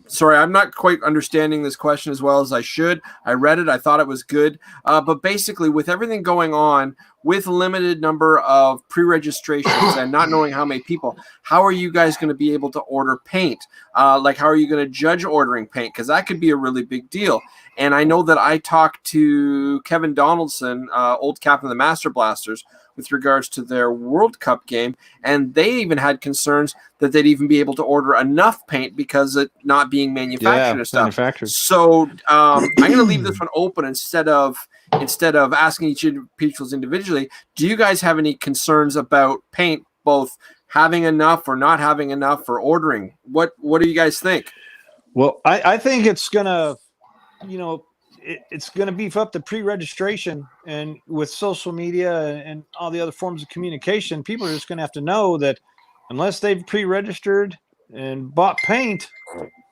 sorry, I'm not quite understanding this question as well as I should. I read it. I thought it was good. But basically, with everything going on, with a limited number of pre-registrations and not knowing how many people, how are you guys going to be able to order paint? How are you going to judge ordering paint? Because that could be a really big deal. And I know that I talked to Kevin Donaldson, old captain of the Master Blasters, with regards to their World Cup game, and they even had concerns that they'd even be able to order enough paint because it not being manufactured and stuff. So I'm going to leave this one open instead of asking each individuals individually. Do you guys have any concerns about paint, both having enough or not having enough or ordering? What do you guys think? Well, I think it's gonna, it's going to beef up the pre-registration, and with social media and all the other forms of communication, people are just going to have to know that unless they've pre-registered and bought paint,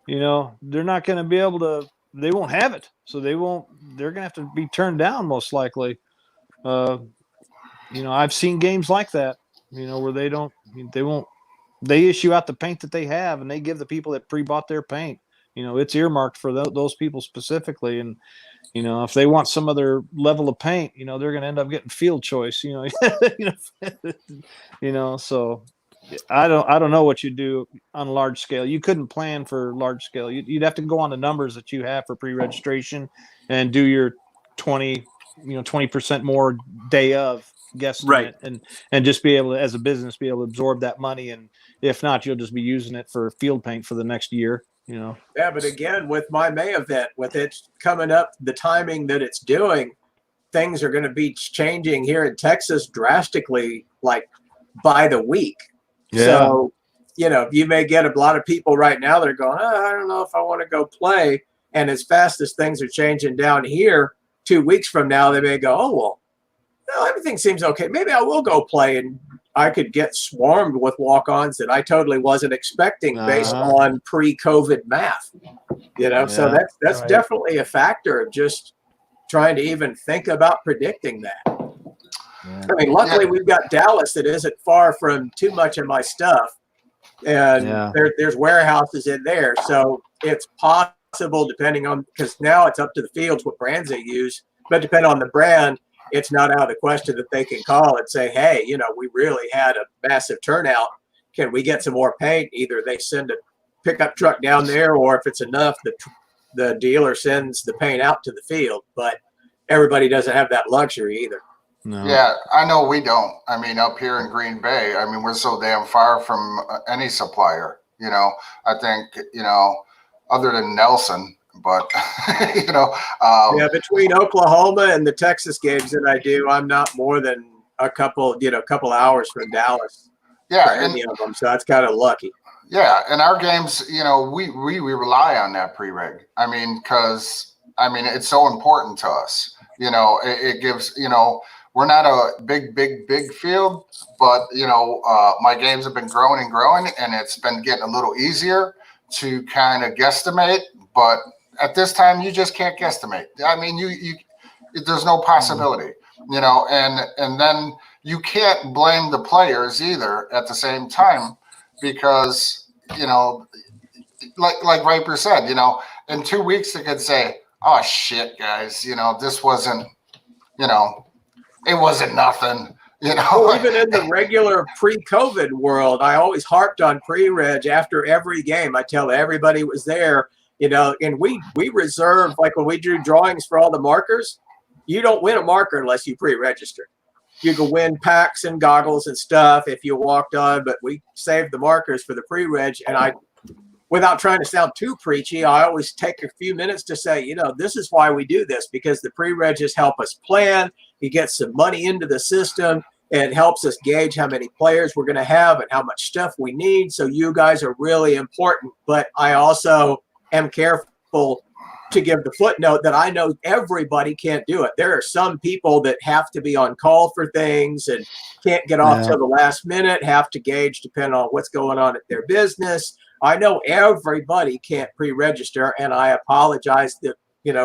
they're not going to be able to. They won't have it, so they're going to have to be turned down most likely. I've seen games like that, where they won't. They issue out the paint that they have, and they give the people that pre-bought their paint. It's earmarked for those people specifically, and if they want some other level of paint, they're going to end up getting field choice. So I don't know what you do on large scale. You couldn't plan for large scale. You'd have to go on the numbers that you have for pre-registration and do your 20% more day of guesstimate, right, and just be able to, as a business, be able to absorb that money. And if not, you'll just be using it for field paint for the next year. Yeah, but again, with my May event, with it coming up, the timing that it's doing, things are going to be changing here in Texas drastically, like by the week. Yeah. So, you may get a lot of people right now that are going, I don't know if I want to go play. And as fast as things are changing down here, 2 weeks from now, they may go, oh, well, no, everything seems okay. Maybe I will go play, and I could get swarmed with walk-ons that I totally wasn't expecting based on pre-COVID math. So that's Right. definitely a factor of just trying to even think about predicting that. Yeah. I mean, luckily we've got Dallas that isn't far from too much of my stuff, and there's warehouses in there, so it's possible, depending on, because now it's up to the fields what brands they use, but depending on the brand, it's not out of the question that they can call and say, hey, we really had a massive turnout. Can we get some more paint? Either they send a pickup truck down there, or if it's enough, the dealer sends the paint out to the field. But everybody doesn't have that luxury either. No. Yeah, I know we don't. I mean, up here in Green Bay, I mean, we're so damn far from any supplier. I think, other than Nelson, but yeah, between Oklahoma and the Texas games that I do, I'm not more than a couple hours from Dallas. Yeah, for any of them, so that's kind of lucky. Yeah, and our games, we rely on that pre-reg. I mean, because it's so important to us. It gives, we're not a big field, but my games have been growing and growing, and it's been getting a little easier to kind of guesstimate, but at this time, you just can't guesstimate. I mean, there's no possibility, and then you can't blame the players either at the same time, because, like Viper said, in 2 weeks they could say, oh shit, guys, this wasn't, it wasn't nothing. Well, even in the regular pre-COVID world, I always harped on pre-reg after every game. I tell everybody was there. And we reserve, like when we drew drawings for all the markers, you don't win a marker unless you pre-register. You can win packs and goggles and stuff if you walked on, but we saved the markers for the pre-reg. And without trying to sound too preachy, I always take a few minutes to say, this is why we do this, because the pre-regs help us plan. You get some money into the system. It helps us gauge how many players we're going to have and how much stuff we need. So you guys are really important. But I also am careful to give the footnote that I know everybody can't do it. There are some people that have to be on call for things and can't get off till the last minute, have to gauge depending on what's going on at their business. I know everybody can't pre-register, and I apologize that,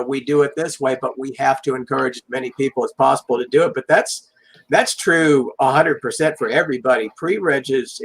we do it this way, but we have to encourage as many people as possible to do it. But that's true 100% for everybody. Pre-reg is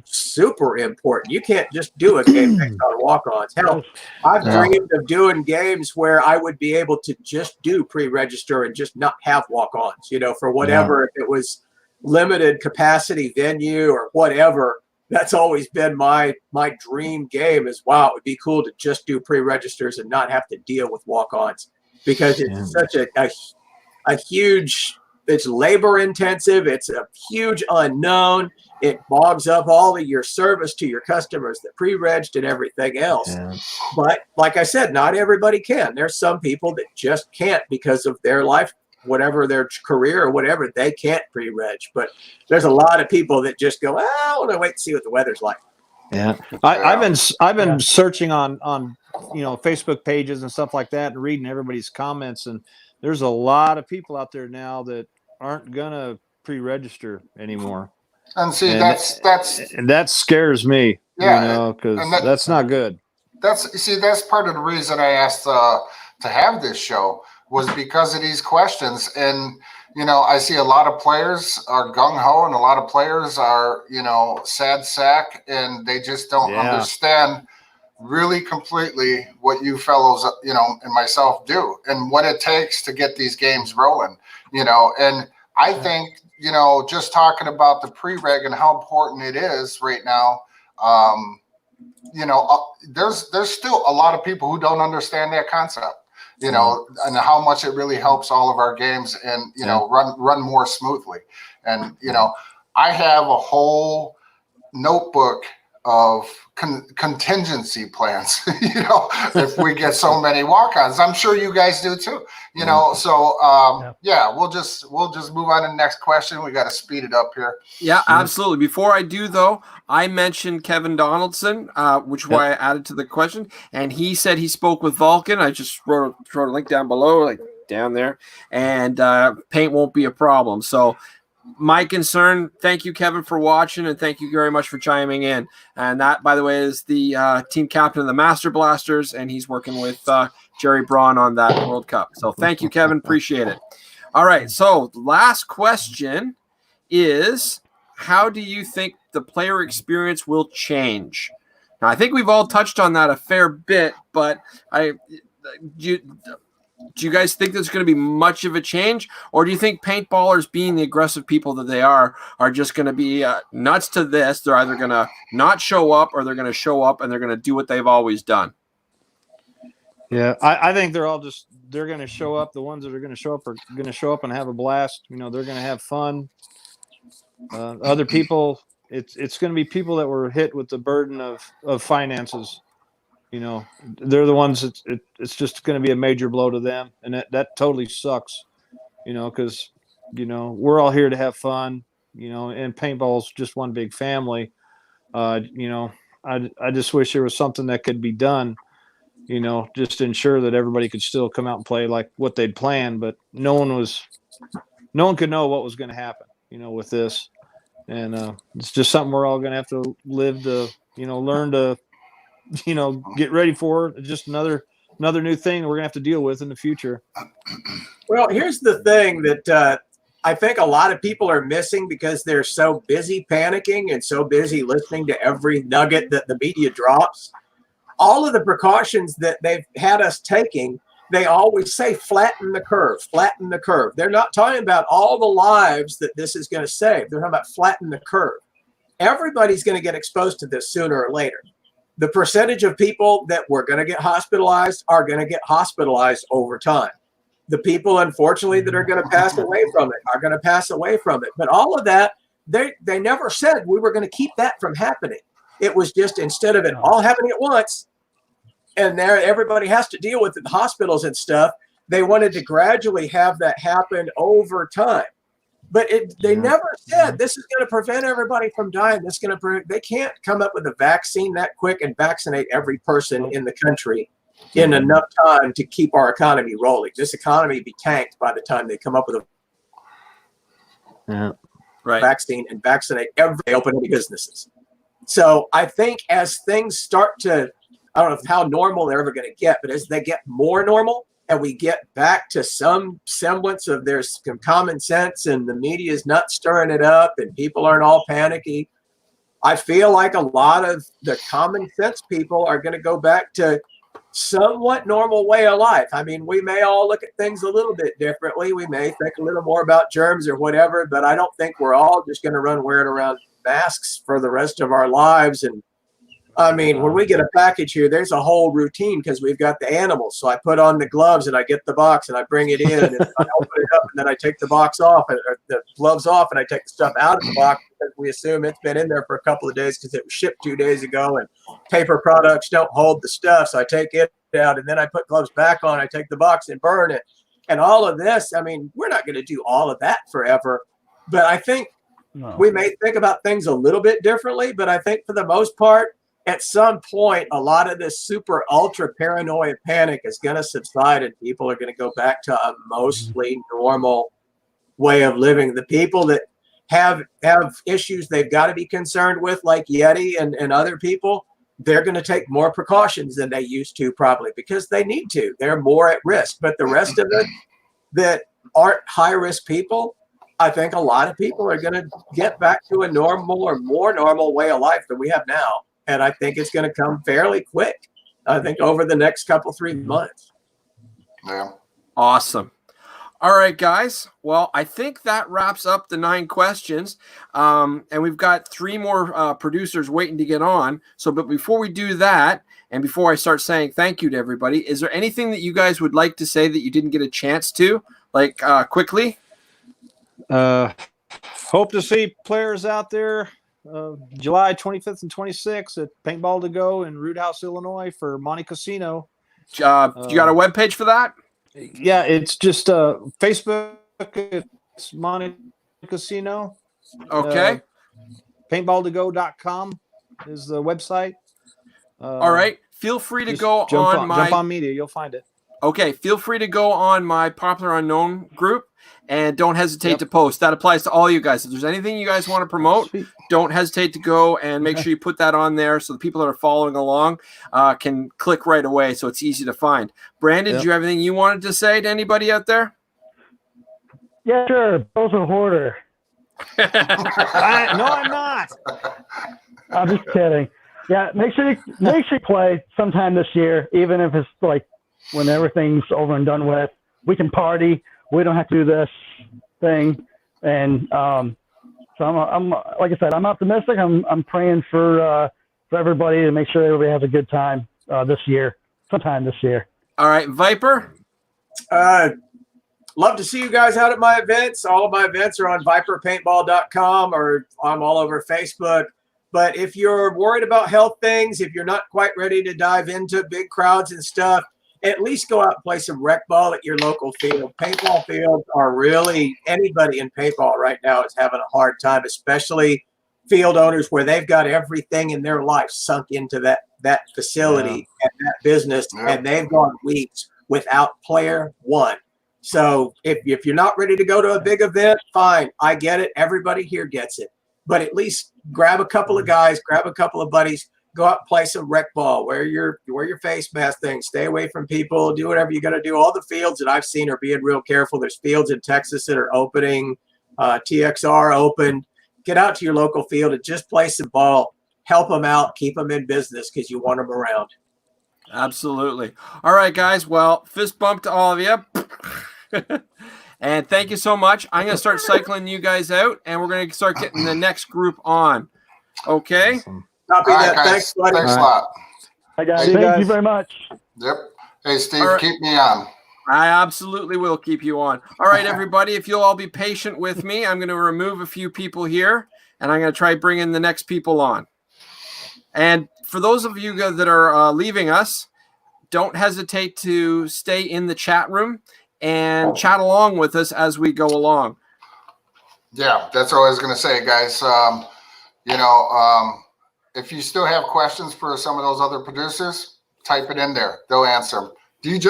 super important. You can't just do a game based on walk-ons. Hell, I've dreamed of doing games where I would be able to just do pre-register and just not have walk-ons, for whatever, if it was limited capacity venue or whatever. That's always been my dream game is, wow, it would be cool to just do pre-registers and not have to deal with walk-ons, because it's such a huge, it's labor intensive. It's a huge unknown. It bogs up all of your service to your customers, the pre-regged and everything else. Yeah. But like I said, not everybody can. There's some people that just can't because of their life, whatever their career or whatever, they can't pre-reg. But there's a lot of people that just go, I want to wait and see what the weather's like. Yeah, I've been searching on Facebook pages and stuff like that and reading everybody's comments, and there's a lot of people out there now that aren't gonna pre-register anymore. And see, that's and that scares me, yeah, because that's not good. that's part of the reason I asked to have this show, was because of these questions. And I see a lot of players are gung ho, and a lot of players are sad sack, and they just don't understand really completely what you fellows, and myself do, and what it takes to get these games rolling. And I think just talking about the pre-reg and how important it is right now. There's still a lot of people who don't understand that concept, and how much it really helps all of our games and, run more smoothly. And, I have a whole notebook of contingency plans, if we get so many walk-ons. I'm sure you guys do too, so we'll just move on to the next question. We got to speed it up here. Yeah, absolutely. Before I do, though, I mentioned Kevin Donaldson, which why I added to the question, and he said he spoke with Vulcan. I just wrote a link down below, like down there, and paint won't be a problem. So my concern, thank you, Kevin, for watching, and thank you very much for chiming in. And that, by the way, is the team captain of the Master Blasters, and he's working with Jerry Braun on that World Cup. So thank you, Kevin. Appreciate it. All right, so last question is, how do you think the player experience will change? Now, I think we've all touched on that a fair bit, but do you guys think there's going to be much of a change, or do you think paintballers, being the aggressive people that they are just going to be nuts to this? They're either going to not show up, or they're going to show up and they're going to do what they've always done. Yeah, I think they're going to show up. The ones that are going to show up are going to show up and have a blast. They're going to have fun. Other people, it's going to be people that were hit with the burden of finances. They're the ones it's just going to be a major blow to them, and that totally sucks. Because we're all here to have fun. And paintball's just one big family. I just wish there was something that could be done. Just to ensure that everybody could still come out and play like what they'd planned, but no one could know what was going to happen. With this, and it's just something we're all going to have to live to, learn to, get ready for. It's just another new thing we're going to have to deal with in the future. Well, here's the thing that I think a lot of people are missing because they're so busy panicking and so busy listening to every nugget that the media drops. All of the precautions that they've had us taking, they always say flatten the curve, flatten the curve. They're not talking about all the lives that this is going to save. They're talking about flatten the curve. Everybody's going to get exposed to this sooner or later. The percentage of people that were going to get hospitalized are going to get hospitalized over time. The people, unfortunately, that are going to pass away from it are going to pass away from it. But all of that, they never said we were going to keep that from happening. It was just, instead of it all happening at once, and there everybody has to deal with it, the hospitals and stuff, they wanted to gradually have that happen over time. But they never said this is going to prevent everybody from dying. They can't come up with a vaccine that quick and vaccinate every person in the country in enough time to keep our economy rolling. This economy be tanked by the time they come up with a vaccine and vaccinate every open any businesses. So I think as things start to, I don't know how normal they're ever going to get, but as they get more normal and we get back to some semblance of there's some common sense and the media is not stirring it up and people aren't all panicky, I feel like a lot of the common sense people are going to go back to somewhat normal way of life. I mean, we may all look at things a little bit differently. We may think a little more about germs or whatever, but I don't think we're all just going to run wearing around masks for the rest of our lives. And I mean, when we get a package here, there's a whole routine because we've got the animals. So I put on the gloves and I get the box and I bring it in and I open it up and then I take the box off or the gloves off and I take the stuff out of the box because we assume it's been in there for a couple of days because it was shipped 2 days ago and paper products don't hold the stuff. So I take it out and then I put gloves back on. I take the box and burn it. And all of this, I mean, we're not going to do all of that forever. But I think we may think about things a little bit differently. But I think for the most part, at some point, a lot of this super ultra paranoid panic is going to subside and people are going to go back to a mostly normal way of living. The people that have issues they've got to be concerned with, like Yeti and other people, they're going to take more precautions than they used to, probably because they need to. They're more at risk. But the rest of it that aren't high risk people, I think a lot of people are going to get back to a normal or more normal way of life than we have now. And I think it's going to come fairly quick. I think over the next couple, 3 months. Yeah. Awesome. All right, guys. Well, I think that wraps up the 9 questions. And we've got 3 more producers waiting to get on. But before we do that, and before I start saying thank you to everybody, is there anything that you guys would like to say that you didn't get a chance to, like quickly? Hope to see players out there July 25th and 26th at Paintball to Go in Root House, Illinois for Monte Casino. You got a webpage for that? Yeah, it's just Facebook. It's Monte Casino. Okay. Paintballtogo.com is the website. All right. Feel free to go jump on on media. You'll find it. Okay. Feel free to go on my Popular Unknown group and don't hesitate to post. That applies to all you guys. If there's anything you guys want to promote, don't hesitate to go and make sure you put that on there so the people that are following along can click right away so it's easy to find. Brandon, do you have anything you wanted to say to anybody out there? Yeah, sure. Bill's a hoarder. No, I'm not. I'm just kidding. Yeah, make sure you play sometime this year, even if it's like when everything's over and done with. We can party. We don't have to do this thing. And so I'm like I said, I'm optimistic. I'm praying for everybody to make sure everybody has a good time this year, sometime this year. All right, Viper. Love to see you guys out at my events. All of my events are on viperpaintball.com or I'm all over Facebook. But if you're worried about health things, if you're not quite ready to dive into big crowds and stuff, at least go out and play some rec ball at your local field. Paintball fields are really, anybody in paintball right now is having a hard time, especially field owners where they've got everything in their life sunk into that facility and that business, and they've gone weeks without player one. So if you're not ready to go to a big event, fine. I get it. Everybody here gets it. But at least grab a couple of guys, grab a couple of buddies, go out and play some rec ball, wear your face mask thing, stay away from people, do whatever you got to do. All the fields that I've seen are being real careful. There's fields in Texas that are opening, TXR opened. Get out to your local field and just play some ball. Help them out. Keep them in business because you want them around. Absolutely. All right, guys. Well, fist bump to all of you. And thank you so much. I'm going to start cycling you guys out, and we're going to start getting the next group on. Okay? Awesome. Copy that. Guys. Thanks, buddy. Thanks a lot. Hi, guys. Hey, Thank guys. you very much. Yep. Hey, Steve, All right. keep me on. I absolutely will keep you on. All right, everybody, if you'll all be patient with me, I'm going to remove a few people here, and I'm going to try bringing the next people on. And for those of you that are leaving us, don't hesitate to stay in the chat room and chat along with us as we go along. Yeah, that's what I was going to say, guys. If you still have questions for some of those other producers, type it in there. They'll answer them. DJ.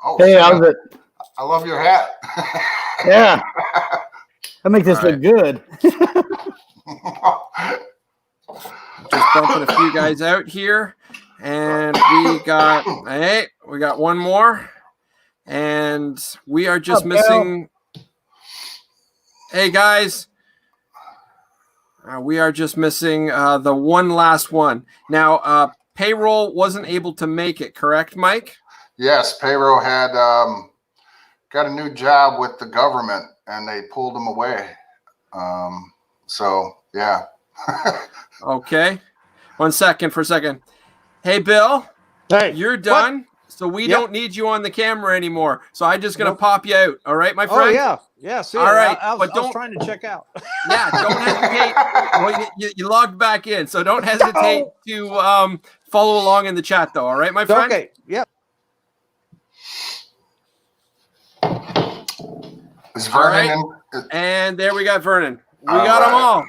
Oh, hey, how's it? I love your hat. Yeah. I make this look good. Just bumping a few guys out here. And we got one more. And we are just missing. Hey, guys. We are just missing the one last one. Now, Payroll wasn't able to make it, correct, Mike? Yes, Payroll had got a new job with the government, and they pulled him away. Yeah. Okay. For a second. Hey, Bill. Hey, you're done. So we don't need you on the camera anymore. So I'm just going to pop you out. All right, my friend? Oh, yeah. Yeah, see, all right. I was trying to check out. Yeah, don't hesitate. Well, you logged back in, so don't hesitate to follow along in the chat, though. All right, my friend? Okay, yep. Is Vernon in? And there we got Vernon. We got them all.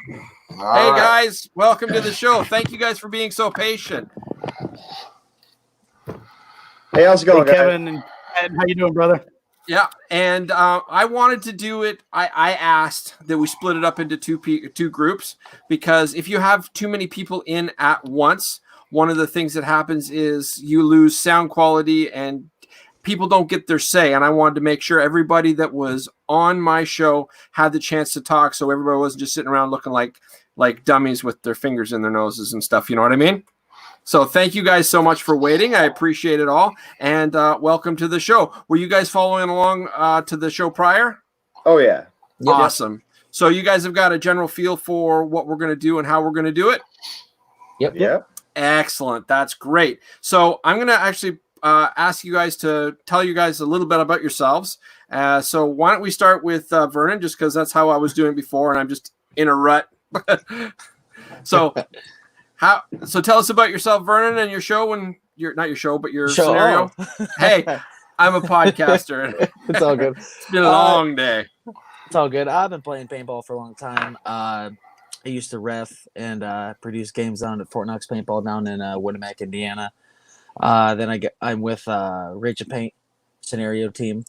Hey, guys, welcome to the show. Thank you guys for being so patient. Hey, how's it going, Kevin and Ed, how you doing, brother? Yeah, and I wanted to do it. I asked that we split it up into two groups because if you have too many people in at once, one of the things that happens is you lose sound quality and people don't get their say. And I wanted to make sure everybody that was on my show had the chance to talk, so everybody wasn't just sitting around looking like dummies with their fingers in their noses and stuff. You know what I mean? So thank you guys so much for waiting. I appreciate it all. And welcome to the show. Were you guys following along to the show prior? Oh, yeah. Yep. Awesome. So you guys have got a general feel for what we're going to do and how we're going to do it? Yep. Excellent. That's great. So I'm going to actually ask you guys to tell you guys a little bit about yourselves. So why don't we start with Vernon, just because that's how I was doing before, and I'm just in a rut. So tell us about yourself, Vernon, and your show, and not your show, but your scenario. Hey, I'm a podcaster. It's all good. It's been a long day. It's all good. I've been playing paintball for a long time. I used to ref and produce games down at Fort Knox Paintball down in Winnemac, Indiana. Then I'm with Rachel Paint Scenario Team.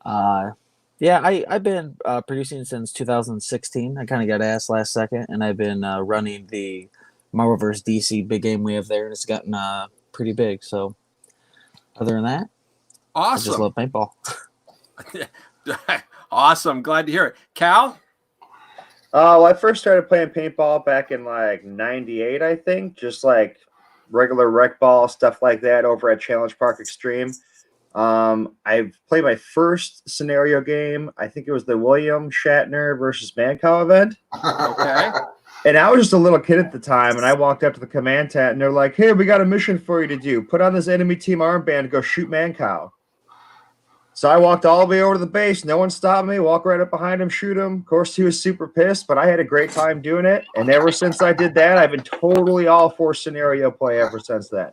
I've been producing since 2016. I kind of got asked last second, and I've been running the Marvelverse DC big game we have there, and it's gotten pretty big. So, other than that, awesome. I just love paintball. Awesome. Glad to hear it. Cal? Well, I first started playing paintball back in like 98, I think. Just like regular rec ball, stuff like that over at Challenge Park Extreme. I've played my first scenario game. I think it was the William Shatner versus Mancow event. Okay. And I was just a little kid at the time, and I walked up to the command tent, and they're like, "Hey, we got a mission for you to do. Put on this enemy team armband and go shoot Mancow." So I walked all the way over to the base. No one stopped me. Walk right up behind him, shoot him. Of course, he was super pissed, but I had a great time doing it. And ever since I did that, I've been totally all for scenario play ever since then.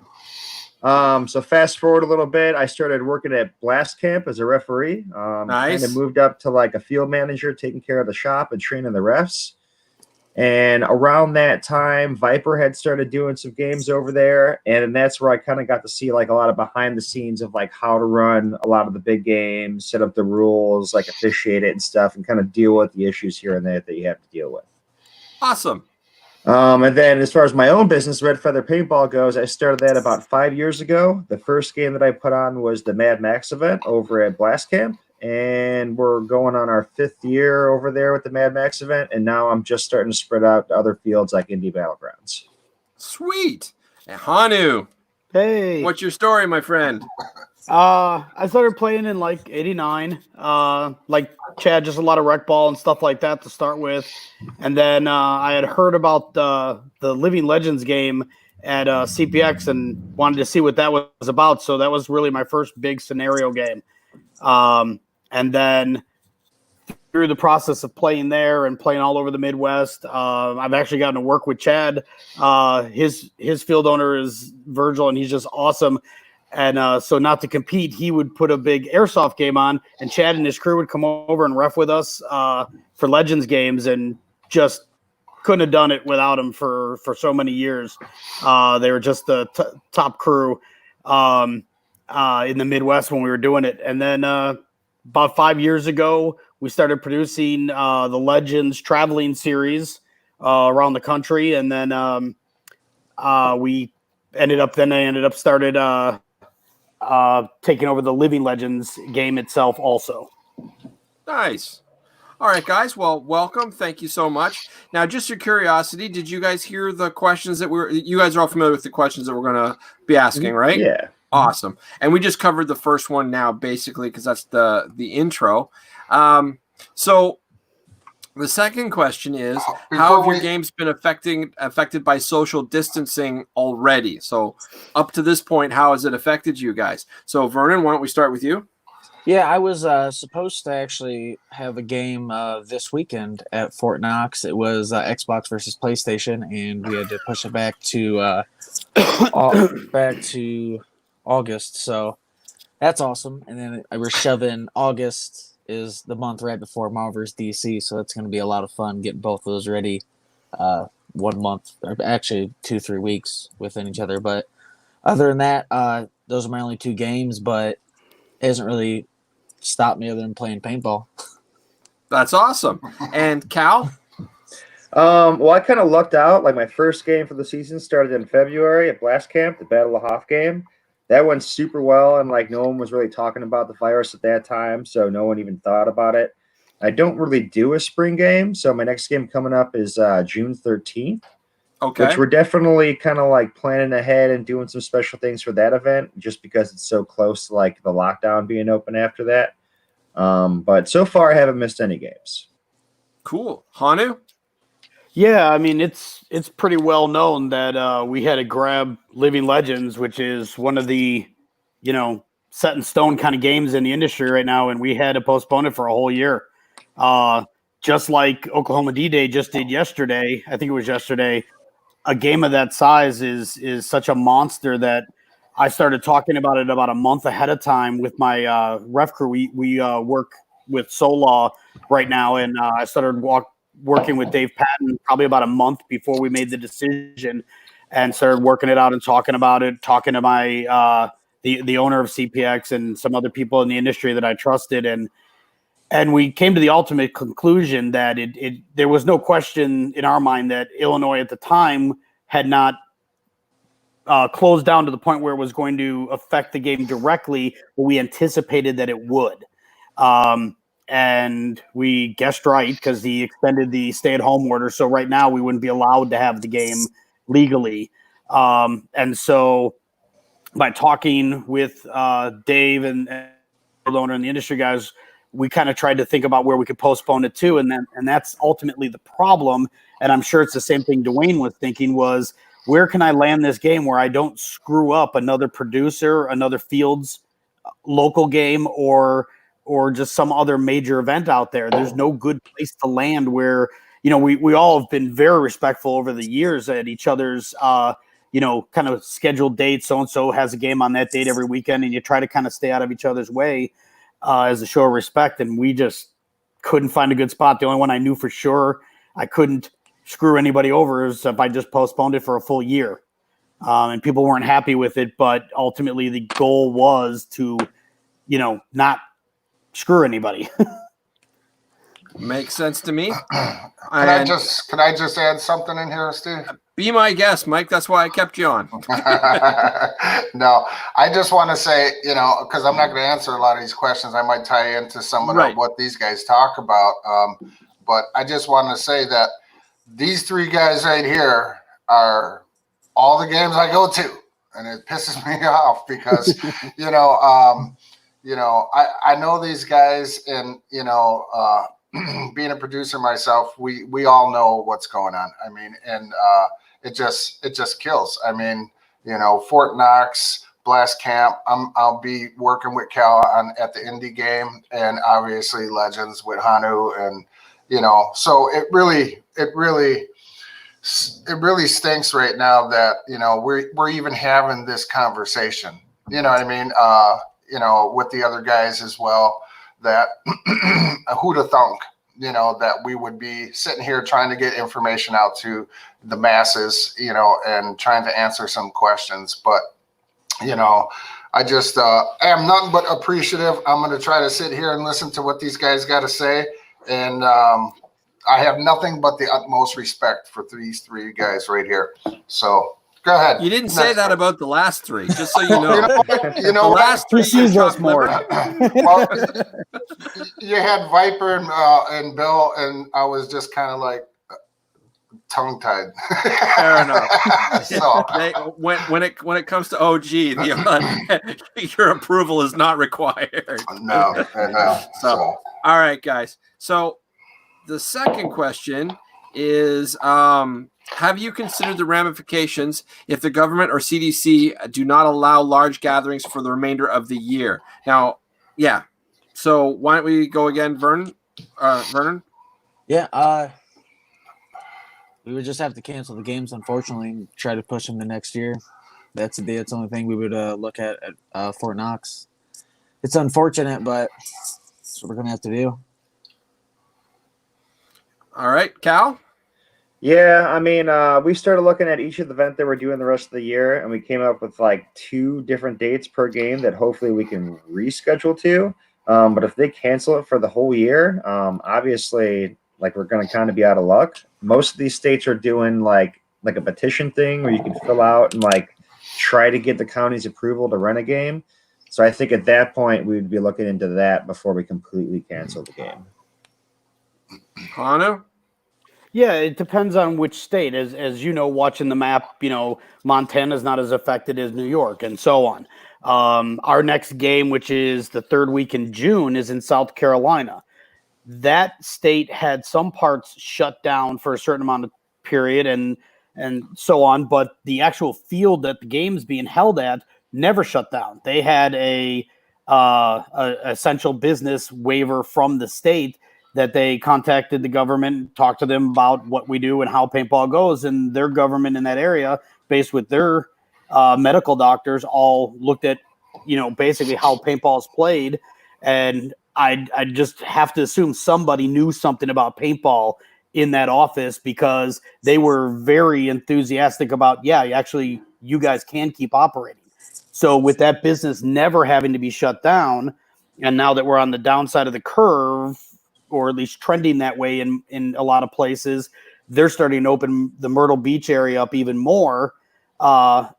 So fast forward a little bit, I started working at Blast Camp as a referee. Nice. Kind of moved up to like a field manager, taking care of the shop and training the refs. And around that time, Viper had started doing some games over there. And that's where I kind of got to see like a lot of behind the scenes of like how to run a lot of the big games, set up the rules, like officiate it and stuff, and kind of deal with the issues here and there that you have to deal with. Awesome. And then as far as my own business, Red Feather Paintball goes, I started that about 5 years ago. The first game that I put on was the Mad Max event over at Blast Camp. And we're going on our 5th year over there with the Mad Max event. And now I'm just starting to spread out to other fields like Indie Battlegrounds. Sweet. And Hanu, Hey. what's your story, my friend? I started playing in like 89. Like Chad, just a lot of rec ball and stuff like that to start with. And then I had heard about the Living Legends game at CPX and wanted to see what that was about. So that was really my first big scenario game. And then through the process of playing there and playing all over the Midwest, I've actually gotten to work with Chad. His field owner is Virgil, and he's just awesome. And so not to compete, he would put a big airsoft game on, and Chad and his crew would come over and ref with us for Legends games, and just couldn't have done it without him for so many years. They were just the top crew in the Midwest when we were doing it. And then about 5 years ago, we started producing the Legends traveling series around the country. And then I ended up started taking over the Living Legends game itself also. Nice. All right, guys. Well, welcome. Thank you so much. Now, just your curiosity, did you guys hear the questions that you guys are all familiar with the questions that we're going to be asking, right? Yeah. Awesome. And we just covered the first one now, basically, because that's the intro. So the second question is, how have your games been affected by social distancing already? So up to this point, how has it affected you guys? So Vernon, why don't we start with you? Yeah, I was supposed to actually have a game this weekend at Fort Knox. It was Xbox versus PlayStation, and we had to push it back to August. So that's awesome. And then we're shoving August is the month right before Marvel's DC, so it's going to be a lot of fun getting both of those ready 1 month, or actually 2-3 weeks within each other. But other than that, those are my only 2 games, but it hasn't really stopped me other than playing paintball. That's awesome. And Cal? Well, I kind of lucked out. Like my first game for the season started in February at Blast Camp, the Battle of Hoth game. That went super well, and like no one was really talking about the virus at that time, so no one even thought about it. I don't really do a spring game, so my next game coming up is June 13th, Okay. which we're definitely kind of like planning ahead and doing some special things for that event, just because it's so close to like the lockdown being open after that. But so far, I haven't missed any games. Cool. Hanu? Yeah, I mean it's pretty well known that we had to grab Living Legends, which is one of the, set in stone kind of games in the industry right now, and we had to postpone it for a whole year. Just like Oklahoma D-Day just did yesterday, I think it was yesterday. A game of that size is such a monster that I started talking about it about a month ahead of time with my ref crew. We work with Solaw right now, and I started working with Dave Patton probably about a month before we made the decision, and started working it out and talking about it, talking to my the owner of CPX and some other people in the industry that I trusted, and we came to the ultimate conclusion that there was no question in our mind that Illinois at the time had not closed down to the point where it was going to affect the game directly, but we anticipated that it would. And we guessed right because he extended the stay-at-home order. So right now we wouldn't be allowed to have the game legally. And so by talking with Dave and the owner and the industry guys, we kind of tried to think about where we could postpone it to. And that's ultimately the problem. And I'm sure it's the same thing Dwayne was thinking was, where can I land this game where I don't screw up another producer, another Fields local game, or just some other major event out there? There's no good place to land where, we all have been very respectful over the years at each other's, kind of scheduled dates. So-and-so has a game on that date every weekend, and you try to kind of stay out of each other's way as a show of respect. And we just couldn't find a good spot. The only one I knew for sure I couldn't screw anybody over is if I just postponed it for a full year. And people weren't happy with it, but ultimately the goal was to, not screw anybody. Makes sense to me. Can I just add something in here, Steve? Be my guest, Mike. That's why I kept you on. No, I just want to say, because I'm not going to answer a lot of these questions. I might tie into some of what these guys talk about. But I just want to say that these three guys right here are all the games I go to, and it pisses me off because, I know these guys, and being a producer myself, we all know what's going on. I mean, and it just kills. I mean, Fort Knox, Blast Camp. I'll be working with Cal at the indie game, and obviously Legends with Hanu, and so it really stinks right now that we're even having this conversation. You know what I mean? With the other guys as well. That who'd have thunk, that we would be sitting here trying to get information out to the masses, and trying to answer some questions. But, I just am nothing but appreciative. I'm going to try to sit here and listen to what these guys got to say. And I have nothing but the utmost respect for these three guys right here. So go ahead. You didn't say that about the last three, just so you know. You know the last three sees us more. Well, you had Viper and Bill, and I was just kind of like tongue-tied. Fair enough. So when it comes to OG, your approval is not required. No. So all right, guys. So the second question is, have you considered the ramifications if the government or CDC do not allow large gatherings for the remainder of the year? Now, yeah. So why don't we go again, Vernon? Yeah, we would just have to cancel the games, unfortunately, and try to push them to next year. That's the only thing we would look at Fort Knox. It's unfortunate, but that's what we're going to have to do. All right, Cal? Yeah, I mean, we started looking at each of the events that we're doing the rest of the year, and we came up with like 2 different dates per game that hopefully we can reschedule to. But if they cancel it for the whole year, obviously like we're going to kind of be out of luck. Most of these states are doing like a petition thing where you can fill out and like try to get the county's approval to rent a game. So I think at that point we'd be looking into that before we completely cancel the game. Hanu? Yeah, it depends on which state. As you know, watching the map, Montana's not as affected as New York, and so on. Our next game, which is the third week in June, is in South Carolina. That state had some parts shut down for a certain amount of period and so on, but the actual field that the game's being held at never shut down. They had a essential business waiver from the state that they contacted the government, talked to them about what we do and how paintball goes, and their government in that area, based with their medical doctors, all looked at, basically how paintball is played. And I just have to assume somebody knew something about paintball in that office, because they were very enthusiastic about, actually, you guys can keep operating. So with that business never having to be shut down, and now that we're on the downside of the curve, or at least trending that way in a lot of places, they're starting to open the Myrtle Beach area up even more.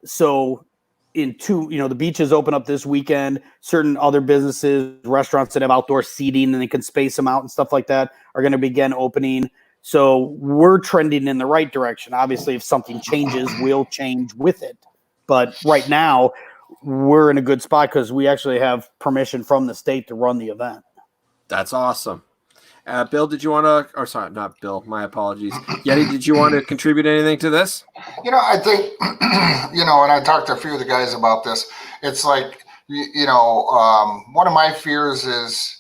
So the beaches open up this weekend. Certain other businesses, restaurants that have outdoor seating and they can space them out and stuff like that are going to begin opening. So we're trending in the right direction. Obviously, if something changes, we'll change with it. But right now, we're in a good spot because we actually have permission from the state to run the event. That's awesome. Bill, did you want to, or sorry, not Bill, my apologies. Yeti, did you want to contribute anything to this? I think, and I talked to a few of the guys about this. It's like, one of my fears is,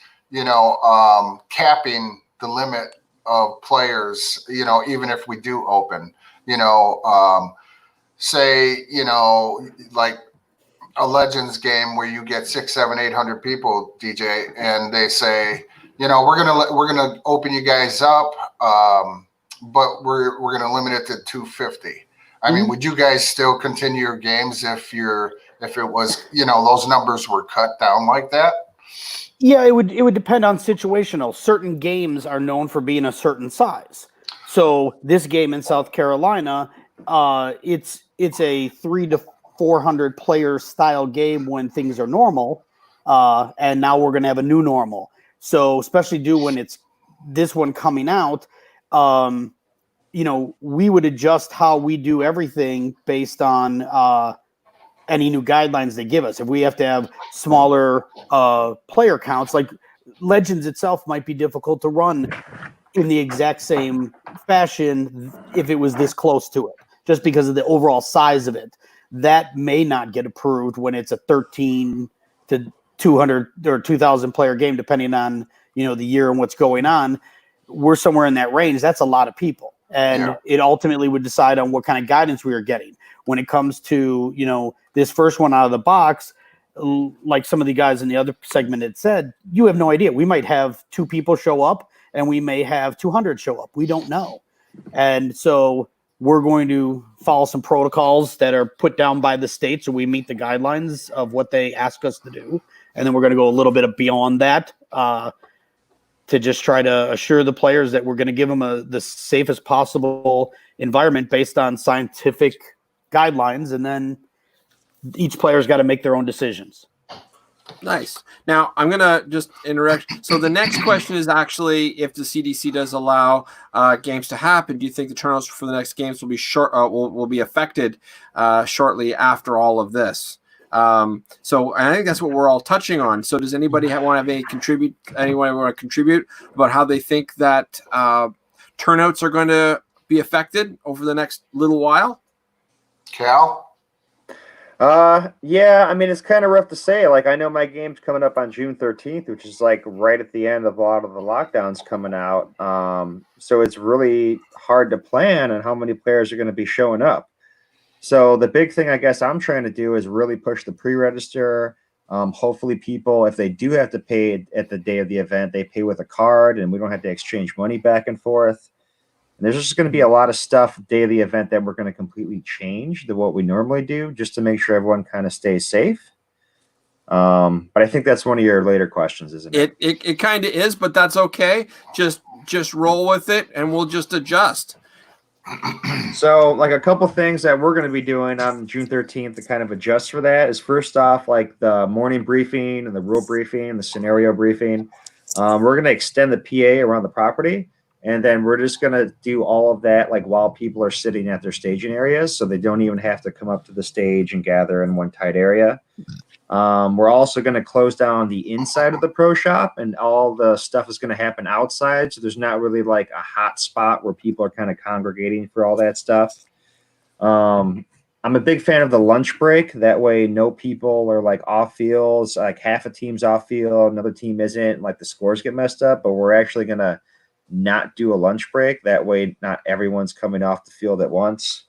capping the limit of players, even if we do open, say, like a Legends game where you get 600, 700, 800 people, DJ, and they say, we're gonna open you guys up, but we're gonna limit it to 250. I mean, would you guys still continue your games if it was, those numbers were cut down like that? Yeah, it would depend on situational. Certain games are known for being a certain size. So this game in South Carolina, it's a 300 to 400 player style game when things are normal, and now we're gonna have a new normal. So especially when it's this one coming out, we would adjust how we do everything based on any new guidelines they give us. If we have to have smaller player counts, like Legends itself might be difficult to run in the exact same fashion if it was this close to it, just because of the overall size of it. That may not get approved when it's a 13 to 200 or 2,000 player game, depending on, the year and what's going on. We're somewhere in that range. That's a lot of people. And it ultimately would decide on what kind of guidance we are getting. When it comes to, this first one out of the box, like some of the guys in the other segment had said, you have no idea. We might have 2 people show up and we may have 200 show up. We don't know. And so we're going to follow some protocols that are put down by the state, so we meet the guidelines of what they ask us to do. And then we're going to go a little bit beyond that to just try to assure the players that we're going to give them the safest possible environment based on scientific guidelines. And then each player's got to make their own decisions. Nice. Now, I'm going to just interrupt. So the next question is actually, if the CDC does allow games to happen, do you think the turnouts for the next games will be will be affected shortly after all of this? So I think that's what we're all touching on. So does anybody want to contribute about how they think that turnouts are going to be affected over the next little while? Cal? Yeah, I mean, it's kind of rough to say. Like, I know my game's coming up on June 13th, which is like right at the end of a lot of the lockdowns coming out. So it's really hard to plan on how many players are going to be showing up. So the big thing I guess I'm trying to do is really push the pre-register. Hopefully people, if they do have to pay at the day of the event, they pay with a card and we don't have to exchange money back and forth. And there's just going to be a lot of stuff day of the event that we're going to completely change than what we normally do just to make sure everyone kind of stays safe. But I think that's one of your later questions, isn't it? It kind of is, but that's okay. Just just roll with it and we'll just adjust. So, like a couple things that we're going to be doing on June 13th to kind of adjust for that is first off, like the morning briefing and the rule briefing, the scenario briefing. We're going to extend the PA around the property, and then we're just going to do all of that like while people are sitting at their staging areas, so they don't even have to come up to the stage and gather in one tight area. We're also going to close down the inside of the pro shop, and all the stuff is going to happen outside. So there's not really like a hot spot where people are kind of congregating for all that stuff. I'm a big fan of the lunch break. That way, no people are like off fields, like half a team's off field, another team isn't, like the scores get messed up. But we're actually going to not do a lunch break. That way, not everyone's coming off the field at once.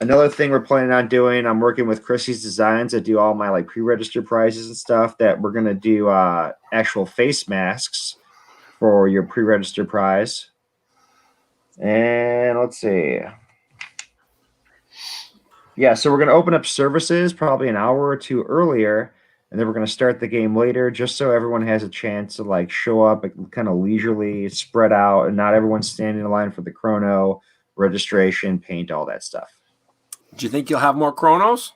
Another thing we're planning on doing, I'm working with Chrissy's Designs that do all my like pre-register prizes and stuff, that we're going to do actual face masks for your pre-register prize. And let's see. Yeah, so we're going to open up services probably an hour or two earlier, and then we're going to start the game later just so everyone has a chance to like show up kind of leisurely, spread out, and not everyone's standing in line for the chrono, registration, paint, all that stuff. Do you think you'll have more chronos?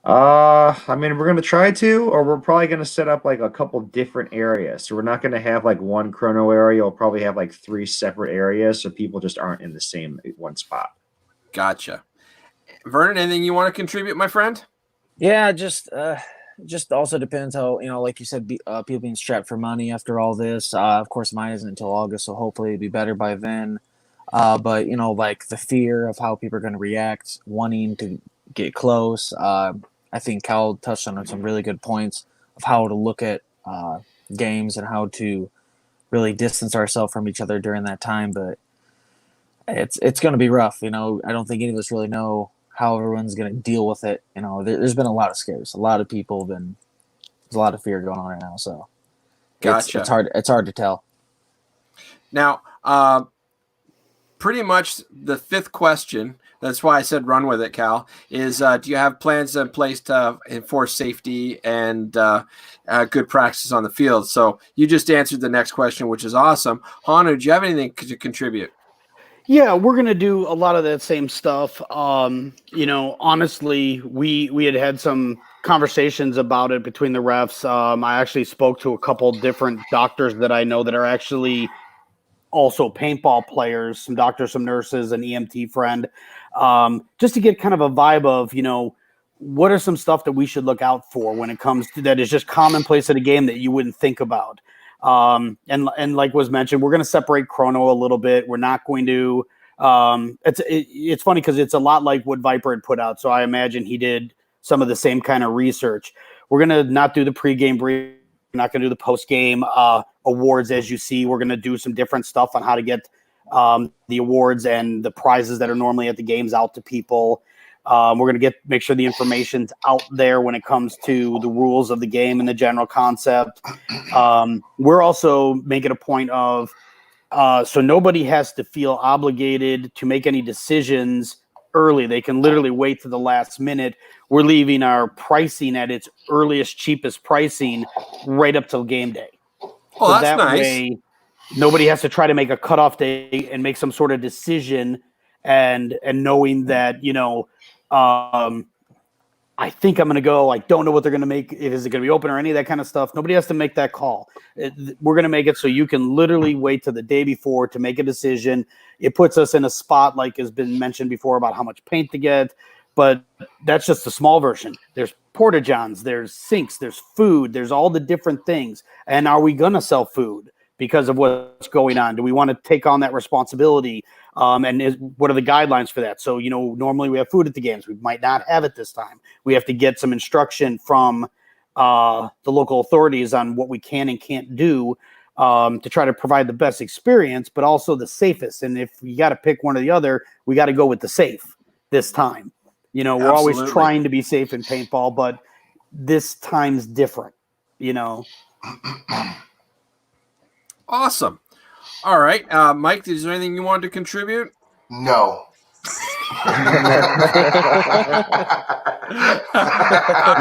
I mean, we're going to try to, or we're probably going to set up like a couple different areas. So we're not going to have like one chrono area. We'll probably have like 3 separate areas so people just aren't in the same one spot. Gotcha. Vernon, anything you want to contribute, my friend? Yeah, just also depends how, like you said, people being strapped for money after all this. Of course, mine isn't until August, so hopefully it'll be better by then. But, like the fear of how people are going to react, wanting to get close. I think Cal touched on some really good points of how to look at games and how to really distance ourselves from each other during that time. But it's going to be rough. I don't think any of us really know how everyone's going to deal with it. There's been a lot of scares. A lot of people there's a lot of fear going on right now. So Gotcha. It's hard to tell. Now, pretty much the 5th question, that's why I said run with it, Cal, is do you have plans in place to enforce safety and good practice on the field? So you just answered the next question, which is awesome. Hanu, do you have anything to contribute? Yeah, we're going to do a lot of that same stuff. Honestly, we had some conversations about it between the refs. I actually spoke to a couple different doctors that I know that are actually also paintball players, some doctors, some nurses, an EMT friend, just to get kind of a vibe of, what are some stuff that we should look out for when it comes to that is just commonplace at a game that you wouldn't think about. And like was mentioned, we're going to separate chrono a little bit. We're not going to, it's funny because it's a lot like what Viper had put out. So I imagine he did some of the same kind of research. We're going to not do the pregame brief. We're not going to do the post-game awards. As you see, we're going to do some different stuff on how to get the awards and the prizes that are normally at the games out to people. We're going to make sure the information's out there when it comes to the rules of the game and the general concept. We're also making a point of so nobody has to feel obligated to make any decisions early. They can literally wait to the last minute. We're leaving our pricing at its earliest, cheapest pricing right up till game day. Oh, so that's that nice. way, nobody has to try to make a cutoff day and make some sort of decision and knowing that, I think I'm going to go. I don't know what they're going to make. Is it going to be open or any of that kind of stuff? Nobody has to make that call. We're going to make it so you can literally wait till the day before to make a decision. It puts us in a spot, like has been mentioned before, about how much paint to get. But that's just the small version. There's porta-johns, there's sinks, there's food, there's all the different things. And are we going to sell food because of what's going on? Do we want to take on that responsibility? What are the guidelines for that? So, normally we have food at the games. We might not have it this time. We have to get some instruction from the local authorities on what we can and can't do to try to provide the best experience, but also the safest. And if you got to pick one or the other, we got to go with the safe this time. We're always trying to be safe in paintball, but this time's different, Awesome. All right. Mike, is there anything you wanted to contribute? No. All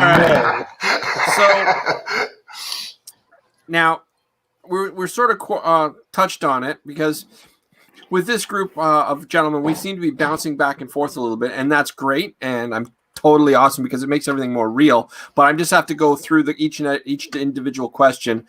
right. So now we're sort of touched on it because with this group of gentlemen, we seem to be bouncing back and forth a little bit, and that's great. And I'm totally awesome because it makes everything more real. But I just have to go through each individual question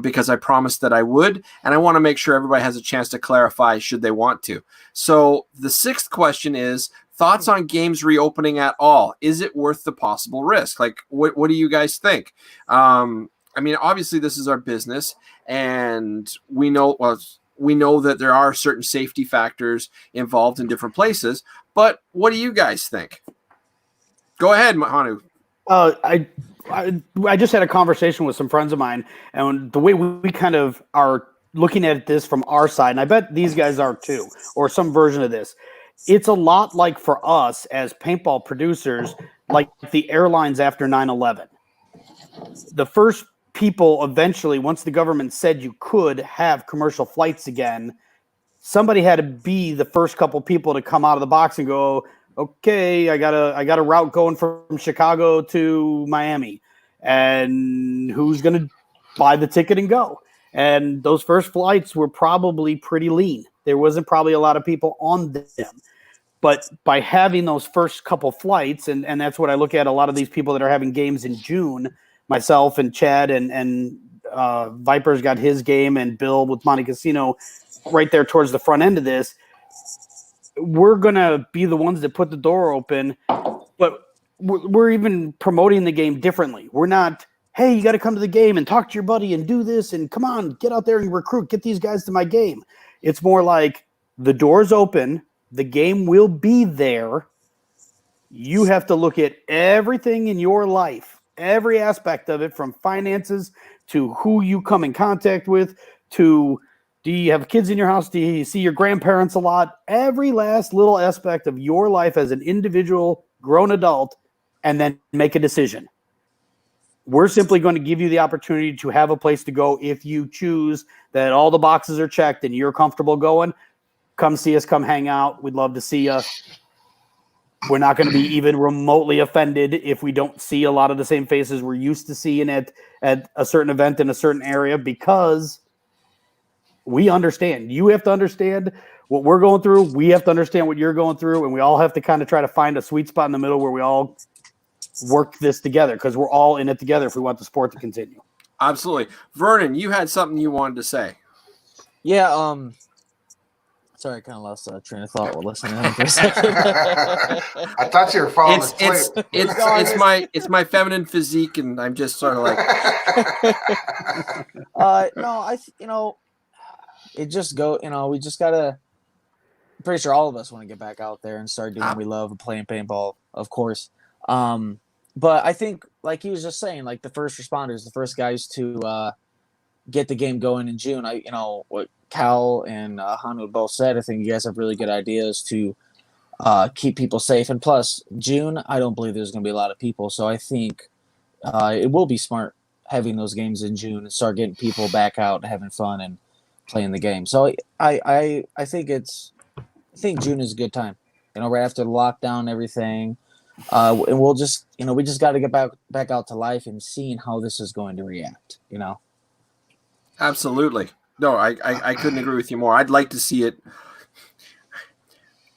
because I promised that I would, and I want to make sure everybody has a chance to clarify should they want to. So the 6th question is thoughts on games reopening at all. Is it worth the possible risk? Like, what do you guys think? I mean, obviously this is our business, and we know that there are certain safety factors involved in different places. But what do you guys think? Go ahead, Hanu. I just had a conversation with some friends of mine, and the way we kind of are looking at this from our side, and I bet these guys are too, or some version of this. It's a lot like for us as paintball producers, like the airlines after 9/11. The first people eventually, once the government said you could have commercial flights again, somebody had to be the first couple people to come out of the box and go, okay, I got a route going from Chicago to Miami, and who's going to buy the ticket and go? And those first flights were probably pretty lean. There wasn't probably a lot of people on them. But by having those first couple flights, and that's what I look at, a lot of these people that are having games in June, myself and Chad and Viper's got his game, and Bill with Monte Casino right there towards the front end of this. We're going to be the ones that put the door open, but we're even promoting the game differently. We're not, hey, you got to come to the game and talk to your buddy and do this, and come on, get out there and recruit, get these guys to my game. It's more like the door's open, the game will be there. You have to look at everything in your life, every aspect of it, from finances to who you come in contact with, to do you have kids in your house? Do you see your grandparents a lot? Every last little aspect of your life as an individual grown adult, and then make a decision. We're simply going to give you the opportunity to have a place to go if you choose that all the boxes are checked and you're comfortable going. Come see us, come hang out. We'd love to see you. We're not going to be even remotely offended if we don't see a lot of the same faces we're used to seeing at a certain event in a certain area, because we understand. You have to understand what we're going through. We have to understand what you're going through, and we all have to kind of try to find a sweet spot in the middle where we all work this together, because we're all in it together if we want the sport to continue. Absolutely. Vernon, you had something you wanted to say. Yeah, sorry, I kind of lost train of thought while listening to him for a second. I thought you were falling asleep. It's my feminine physique, and I'm just sort of like. No, it just go. We just gotta. I'm pretty sure all of us want to get back out there and start doing what we love, playing paintball, of course. But I think, like he was just saying, like the first responders, the first guys to get the game going in June. What Cal and Hanu both said. I think you guys have really good ideas to keep people safe. And plus, June, I don't believe there's going to be a lot of people. So I think it will be smart having those games in June and start getting people back out and having fun and playing the game. So I think June is a good time. Right after the lockdown and everything. And we'll just, we just got to get back out to life and seeing how this is going to react, Absolutely. No, I couldn't agree with you more. I'd like to see it.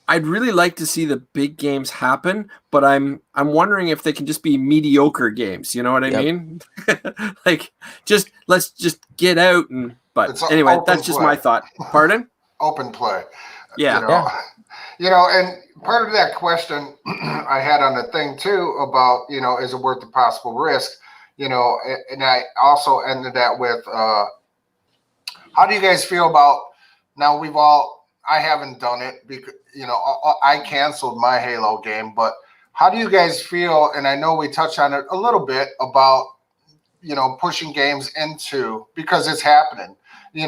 I'd really like to see the big games happen, but I'm wondering if they can just be mediocre games. You know what I mean? Like, let's just get out but anyway, that's just my thought. Pardon? Open play. Yeah. And part of that question I had on the thing too about, is it worth the possible risk? And I also ended that with, how do you guys feel about, now I haven't done it because, I canceled my Halo game, but how do you guys feel? And I know we touched on it a little bit about, pushing games into, because it's happening. Do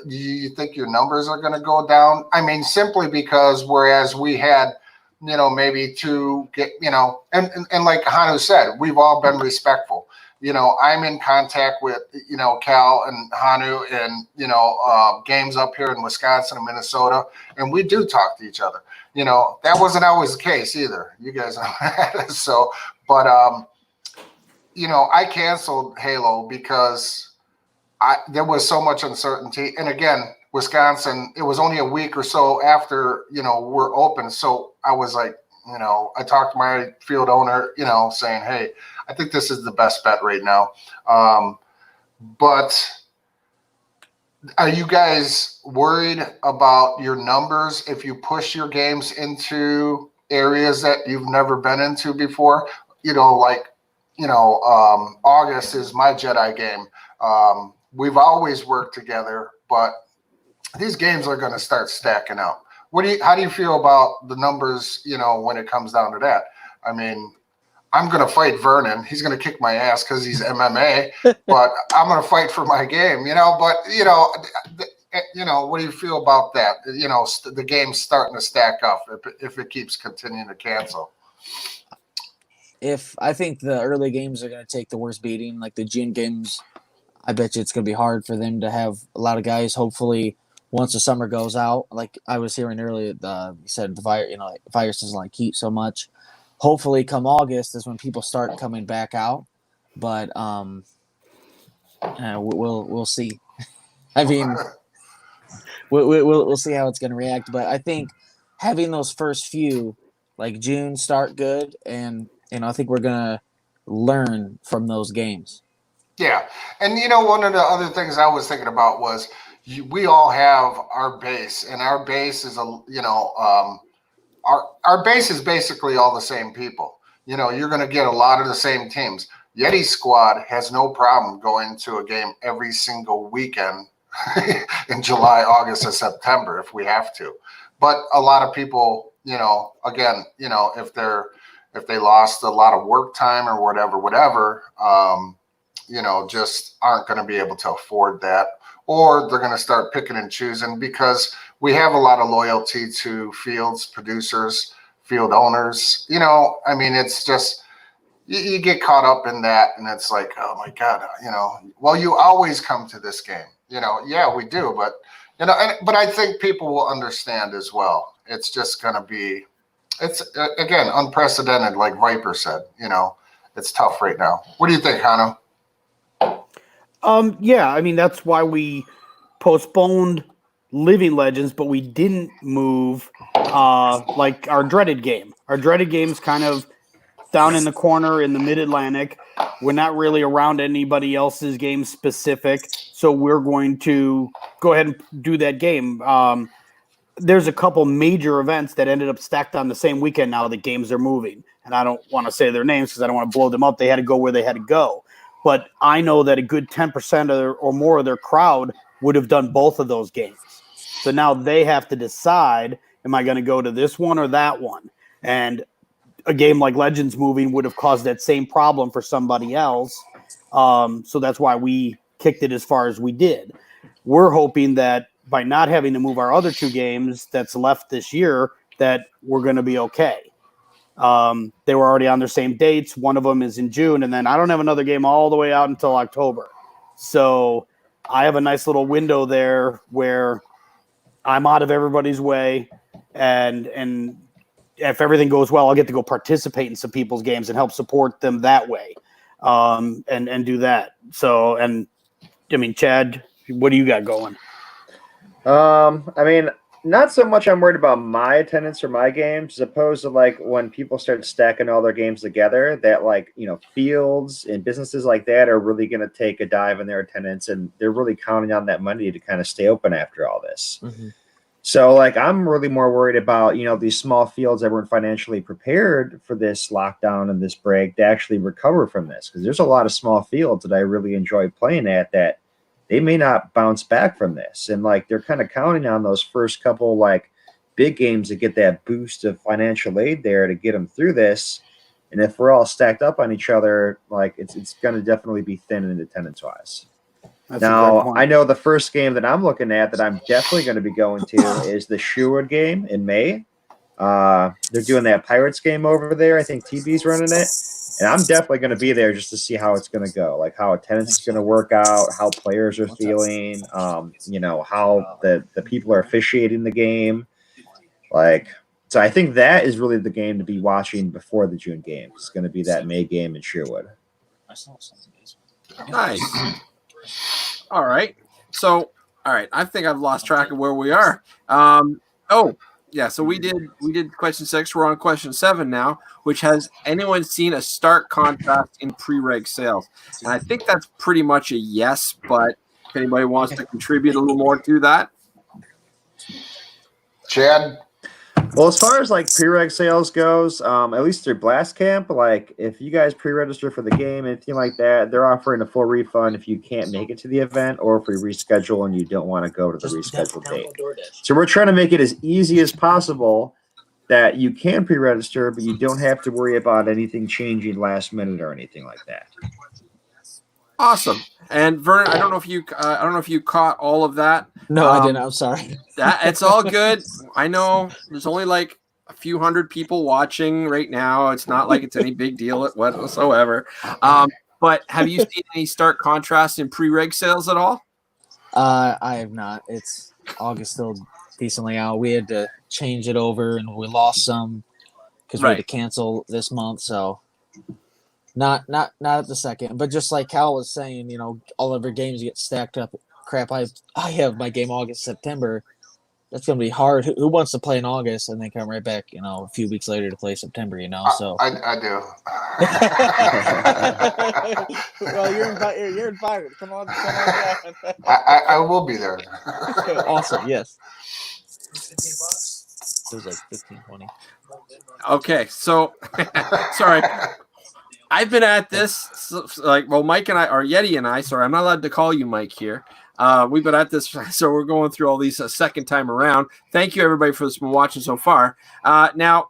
you think your numbers are going to go down? I mean, simply because whereas we had, maybe to get, and like Hanu said, we've all been respectful. I'm in contact with, Cal and Hanu and, games up here in Wisconsin and Minnesota, and we do talk to each other. That wasn't always the case either. You guys know. So, but, I canceled Halo because there was so much uncertainty. And again, Wisconsin, it was only a week or so after, we're open. So I was like, I talked to my field owner, saying, hey, I think this is the best bet right now. But are you guys worried about your numbers if you push your games into areas that you've never been into before? August is my Jedi game. We've always worked together, but these games are going to start stacking up. How do you feel about the numbers, when it comes down to that? I mean, I'm going to fight Vernon. He's going to kick my ass because he's MMA, but I'm going to fight for my game, but, what do you feel about that? The game's starting to stack up if it keeps continuing to cancel. I think the early games are going to take the worst beating, like the June games, I bet you it's going to be hard for them to have a lot of guys. Hopefully, once the summer goes out, like I was hearing earlier, you said the virus doesn't like heat so much. Hopefully, come August is when people start coming back out. But we'll see. I mean, we'll see how it's going to react. But I think having those first few, like June, start good, and I think we're going to learn from those games. Yeah. And, one of the other things I was thinking about was we all have our base, and our base is, our base is basically all the same people. You're going to get a lot of the same teams. Yeti squad has no problem going to a game every single weekend in July, August, and September if we have to. But a lot of people, again, if they lost a lot of work time or whatever, just aren't going to be able to afford that, or they're going to start picking and choosing because we have a lot of loyalty to fields, producers, field owners. It's just, you get caught up in that, and it's like, oh my God, well, you always come to this game, yeah, we do, but, but I think people will understand as well. It's just going to be, it's again, unprecedented. Like Viper said, it's tough right now. What do you think, Hano? Yeah, that's why we postponed Living Legends, but we didn't move like our dreaded game. Our dreaded game's kind of down in the corner in the Mid-Atlantic. We're not really around anybody else's game specific, so we're going to go ahead and do that game. There's a couple major events that ended up stacked on the same weekend now that games are moving. And I don't want to say their names because I don't want to blow them up. They had to go where they had to go. But I know that a good 10% or more of their crowd would have done both of those games. So now they have to decide, am I going to go to this one or that one? And a game like Legends moving would have caused that same problem for somebody else. So that's why we kicked it as far as we did. We're hoping that by not having to move our other two games that's left this year, that we're going to be okay. They were already on their same dates. One of them is in June, and then I don't have another game all the way out until October. So I have a nice little window there where I'm out of everybody's way, and if everything goes well, I'll get to go participate in some people's games and help support them that way, and do that. So, and Chad, what do you got going? Not so much I'm worried about my attendance for my games, as opposed to like when people start stacking all their games together, that fields and businesses like that are really going to take a dive in their attendance, and they're really counting on that money to kind of stay open after all this. Mm-hmm. So I'm really more worried about, these small fields that weren't financially prepared for this lockdown and this break to actually recover from this. Because there's a lot of small fields that I really enjoy playing at that they may not bounce back from this. And they're kind of counting on those first couple big games to get that boost of financial aid there to get them through this. And if we're all stacked up on each other, it's going to definitely be thin in attendance wise. Now, I know the first game that I'm looking at that I'm definitely going to be going to is the Sherwood game in May. They're doing that Pirates game over there. I think TB's running it. And I'm definitely going to be there just to see how it's going to go, how attendance is going to work out, how players are feeling, how the people are officiating the game. So I think that is really the game to be watching before the June game. It's going to be that May game in Sherwood. Nice. All right. So, all right. I think I've lost track of where we are. So we did question 6. We're on question 7 now, which has anyone seen a stark contrast in pre-reg sales? And I think that's pretty much a yes, but if anybody wants to contribute a little more to that. Chad? Well, as far as like pre-reg sales goes, at least through Blast Camp, like if you guys pre-register for the game, anything like that, they're offering a full refund if you can't make it to the event or if we reschedule and you don't want to go to the rescheduled date. So we're trying to make it as easy as possible that you can pre-register, but you don't have to worry about anything changing last minute or anything like that. Awesome. And Vern, I don't know if you caught all of that. No, I didn't. I'm sorry. It's all good. I know there's only like a few hundred people watching right now. It's not like it's any big deal whatsoever. But have you seen any stark contrast in pre-reg sales at all? I have not. It's August still decently out. We had to change it over, and we lost some because we had to cancel this month. So not at the second. But just like Cal was saying, you know, all of our games get stacked up. Crap, I have my game August, September. That's gonna be hard. Who wants to play in August and then come right back, you know, a few weeks later to play September? You know, so I do. Well, you're invited. Come on down. I will be there. Awesome. Yes. It was like 15, 20. Okay, so sorry. I've been at this Mike and I, or Yeti and I. Sorry, I'm not allowed to call you Mike here. We've been at this, so we're going through all these a second time around. Thank you, everybody, for watching so far. Now,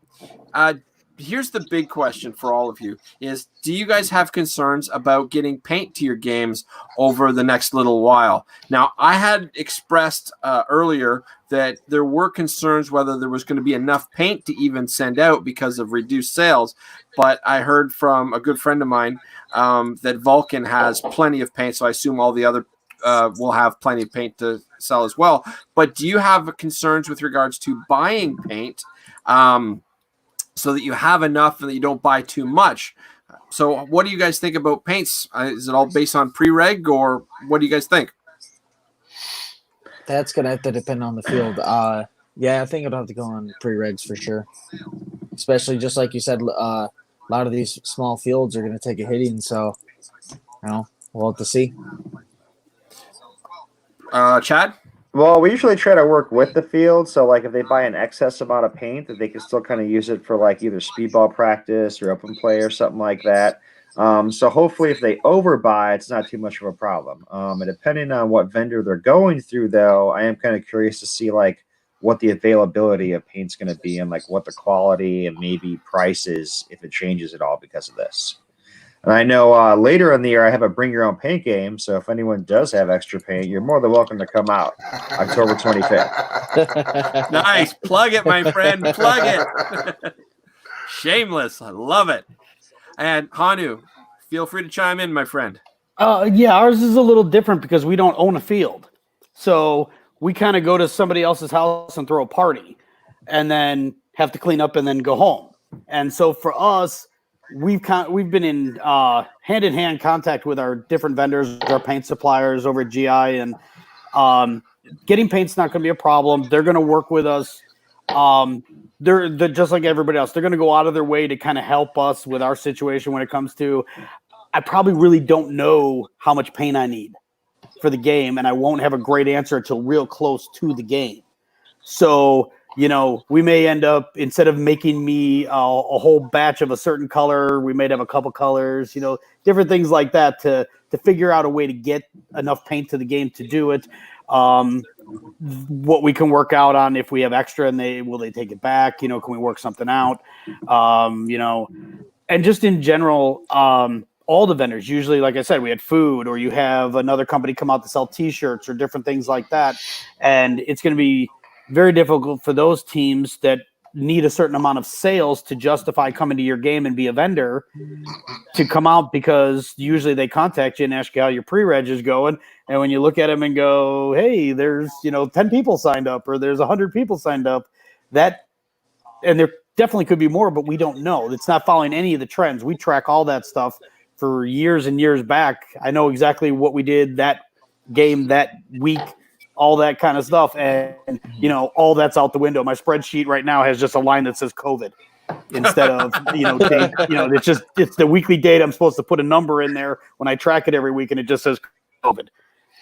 here's the big question for all of you: is do you guys have concerns about getting paint to your games over the next little while? Now, I had expressed earlier that there were concerns whether there was going to be enough paint to even send out because of reduced sales. But I heard from a good friend of mine that Vulcan has plenty of paint, so I assume all the other will have plenty of paint to sell as well. But do you have concerns with regards to buying paint so that you have enough and that you don't buy too much? So what do you guys think about paints? Is it all based on pre-reg, or what do you guys think? That's going to have to depend on the field. Yeah, I think it'll have to go on pre-regs for sure. Especially just like you said, a lot of these small fields are going to take a hitting. So, you know, we'll have to see. Chad? Well, we usually try to work with the field. So, like, if they buy an excess amount of paint, that they can still kind of use it for, like, either speedball practice or open play or something like that. So hopefully if they overbuy, it's not too much of a problem. And depending on what vendor they're going through, though, I am kind of curious to see, like, what the availability of paint's going to be and, like, what the quality and maybe prices, if it changes at all because of this. And I know later in the year I have a bring your own paint game, so if anyone does have extra paint, you're more than welcome to come out October 25th. Nice. Plug it, my friend. Plug it. Shameless. I love it. And Hanu, feel free to chime in, my friend. Yeah, ours is a little different because we don't own a field. So we kind of go to somebody else's house and throw a party and then have to clean up and then go home. And so for us, we've been in hand-in-hand contact with our different vendors, our paint suppliers over at GI, and getting paint's not going to be a problem. They're going to work with us. They're just like everybody else. They're going to go out of their way to kind of help us with our situation when it comes to. I probably really don't know how much paint I need for the game, and I won't have a great answer until real close to the game. So, you know, we may end up, instead of making me a whole batch of a certain color, we may have a couple colors, you know, different things like that to figure out a way to get enough paint to the game to do it. What we can work out on if we have extra and will they take it back? You know, can we work something out? You know, and just in general, all the vendors, usually, like I said, we had food, or you have another company come out to sell T-shirts or different things like that. And it's going to be very difficult for those teams that need a certain amount of sales to justify coming to your game and be a vendor to come out, because usually they contact you and ask you how your pre-reg is going. And when you look at them and go, hey, there's, 10 people signed up, or there's 100 people signed up, and there definitely could be more, but we don't know. It's not following any of the trends. We track all that stuff for years and years back. I know exactly what we did that game that week, all that kind of stuff. And, all that's out the window. My spreadsheet right now has just a line that says COVID instead of, date. It's the weekly date. I'm supposed to put a number in there when I track it every week, and it just says COVID.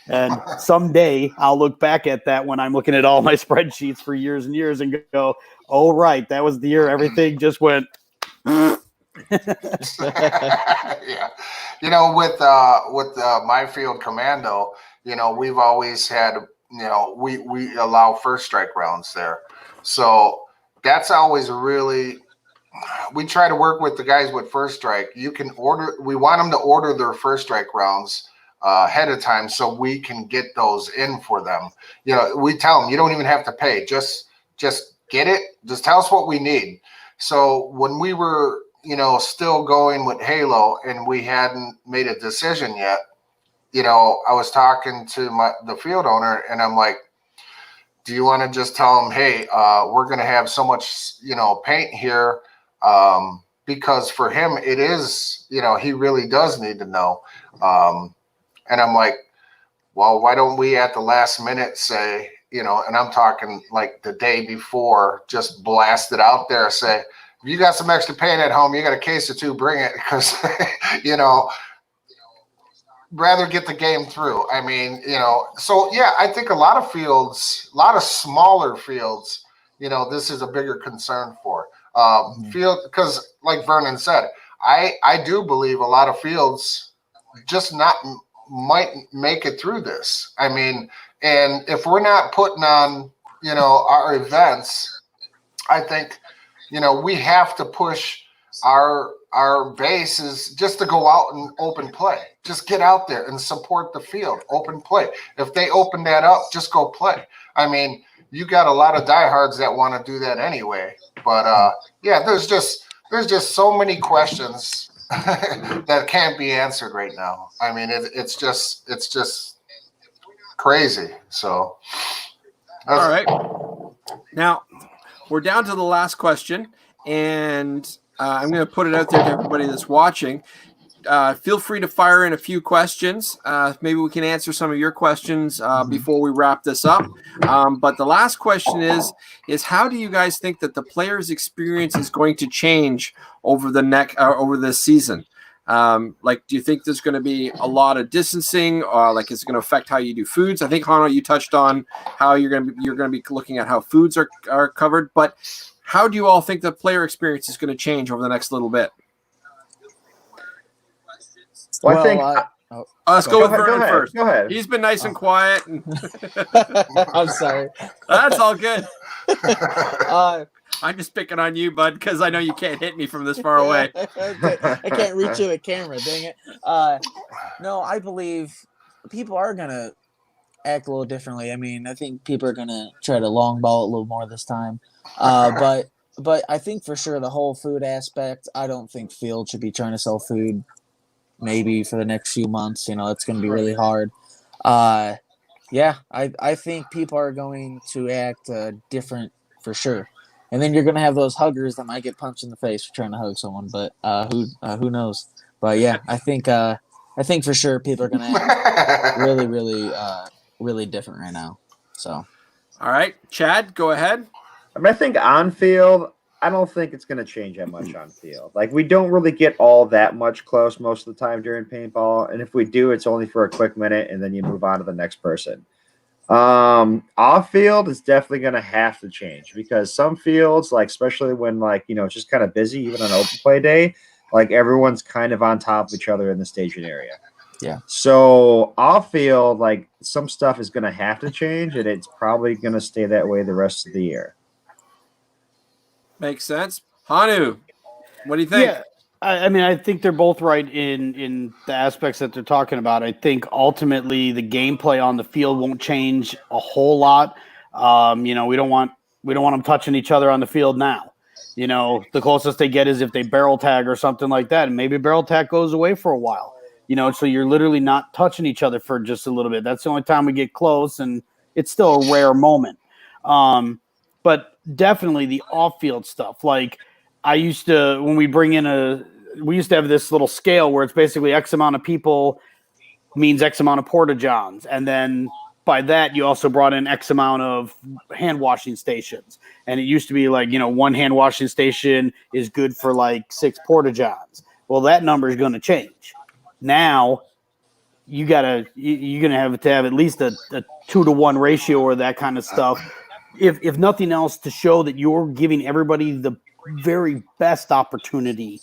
And someday I'll look back at that when I'm looking at all my spreadsheets for years and years and go, oh, right, that was the year everything just went. Yeah. With my field commando, we've always had, we allow first strike rounds there. So that's always really, we try to work with the guys with first strike. We want them to order their first strike rounds ahead of time so we can get those in for them. We tell them you don't even have to pay. Just get it. Just tell us what we need. So when we were, still going with Halo and we hadn't made a decision yet, I was talking to the field owner and I'm like, do you want to just tell them, hey, we're going to have so much, paint here. Because for him, it is, he really does need to know. And I'm like, well, why don't we at the last minute say, and I'm talking like the day before, just blast it out there, say, if you got some extra paint at home, you got a case or two, bring it. Because, rather get the game through. I mean, so yeah, I think a lot of fields, a lot of smaller fields, this is a bigger concern for field. Because like Vernon said, I do believe a lot of fields just might make it through this. I mean, and if we're not putting on, our events, I think, we have to push our bases just to go out and open play. Just get out there and support the field, open play. If they open that up, just go play. I mean, you got a lot of diehards that want to do that anyway. But yeah, there's just so many questions that can't be answered right now. I mean, it's just crazy. So, all right. Now we're down to the last question, and I'm going to put it out there to everybody that's watching. Feel free to fire in a few questions. Maybe we can answer some of your questions before we wrap this up. But the last question is how do you guys think that the players' experience is going to change over this season? Like, do you think there's going to be a lot of distancing, or like, is it going to affect how you do foods? I think Hano, you touched on how you're going to be looking at how foods are covered, but how do you all think the player experience is going to change over the next little bit? Well, I think let's go with Vernon first. Go ahead. He's been nice and quiet. I'm sorry. That's all good. I'm just picking on you, bud, because I know you can't hit me from this far away. I can't reach you with camera, dang it. No, I believe people are going to act a little differently. I mean, I think people are going to try to long ball it a little more this time. But I think for sure the whole food aspect, I don't think Field should be trying to sell food maybe for the next few months. It's going to be really hard. Yeah, I think people are going to act different for sure. And then you're going to have those huggers that might get punched in the face for trying to hug someone, but who knows? But yeah, I think for sure people are going to act really, really, really different right now. So, all right, Chad, go ahead. I mean, I think on field, I don't think it's going to change that much on field. Like, we don't really get all that much close most of the time during paintball, and if we do, it's only for a quick minute, and then you move on to the next person. Off field is definitely going to have to change, because some fields, like especially when it's just kind of busy, even on open play day, like everyone's kind of on top of each other in the staging area. Yeah. So off field, like some stuff is going to have to change, and it's probably going to stay that way the rest of the year. Makes sense. Hanu, what do you think? Yeah, I mean, I think they're both right in the aspects that they're talking about. I think ultimately the gameplay on the field won't change a whole lot. We don't want them touching each other on the field now. The closest they get is if they barrel tag or something like that, and maybe barrel tag goes away for a while. So you're literally not touching each other for just a little bit. That's the only time we get close, and it's still a rare moment. But definitely the off-field stuff. Like I used to, when we used to have this little scale where it's basically X amount of people means X amount of porta johns, and then by that you also brought in X amount of hand washing stations. And it used to be like, one hand washing station is good for like 6 porta johns. Well, that number is going to change. Now you're gonna have to have at least a 2-to-1 ratio or that kind of stuff. If nothing else, to show that you're giving everybody the very best opportunity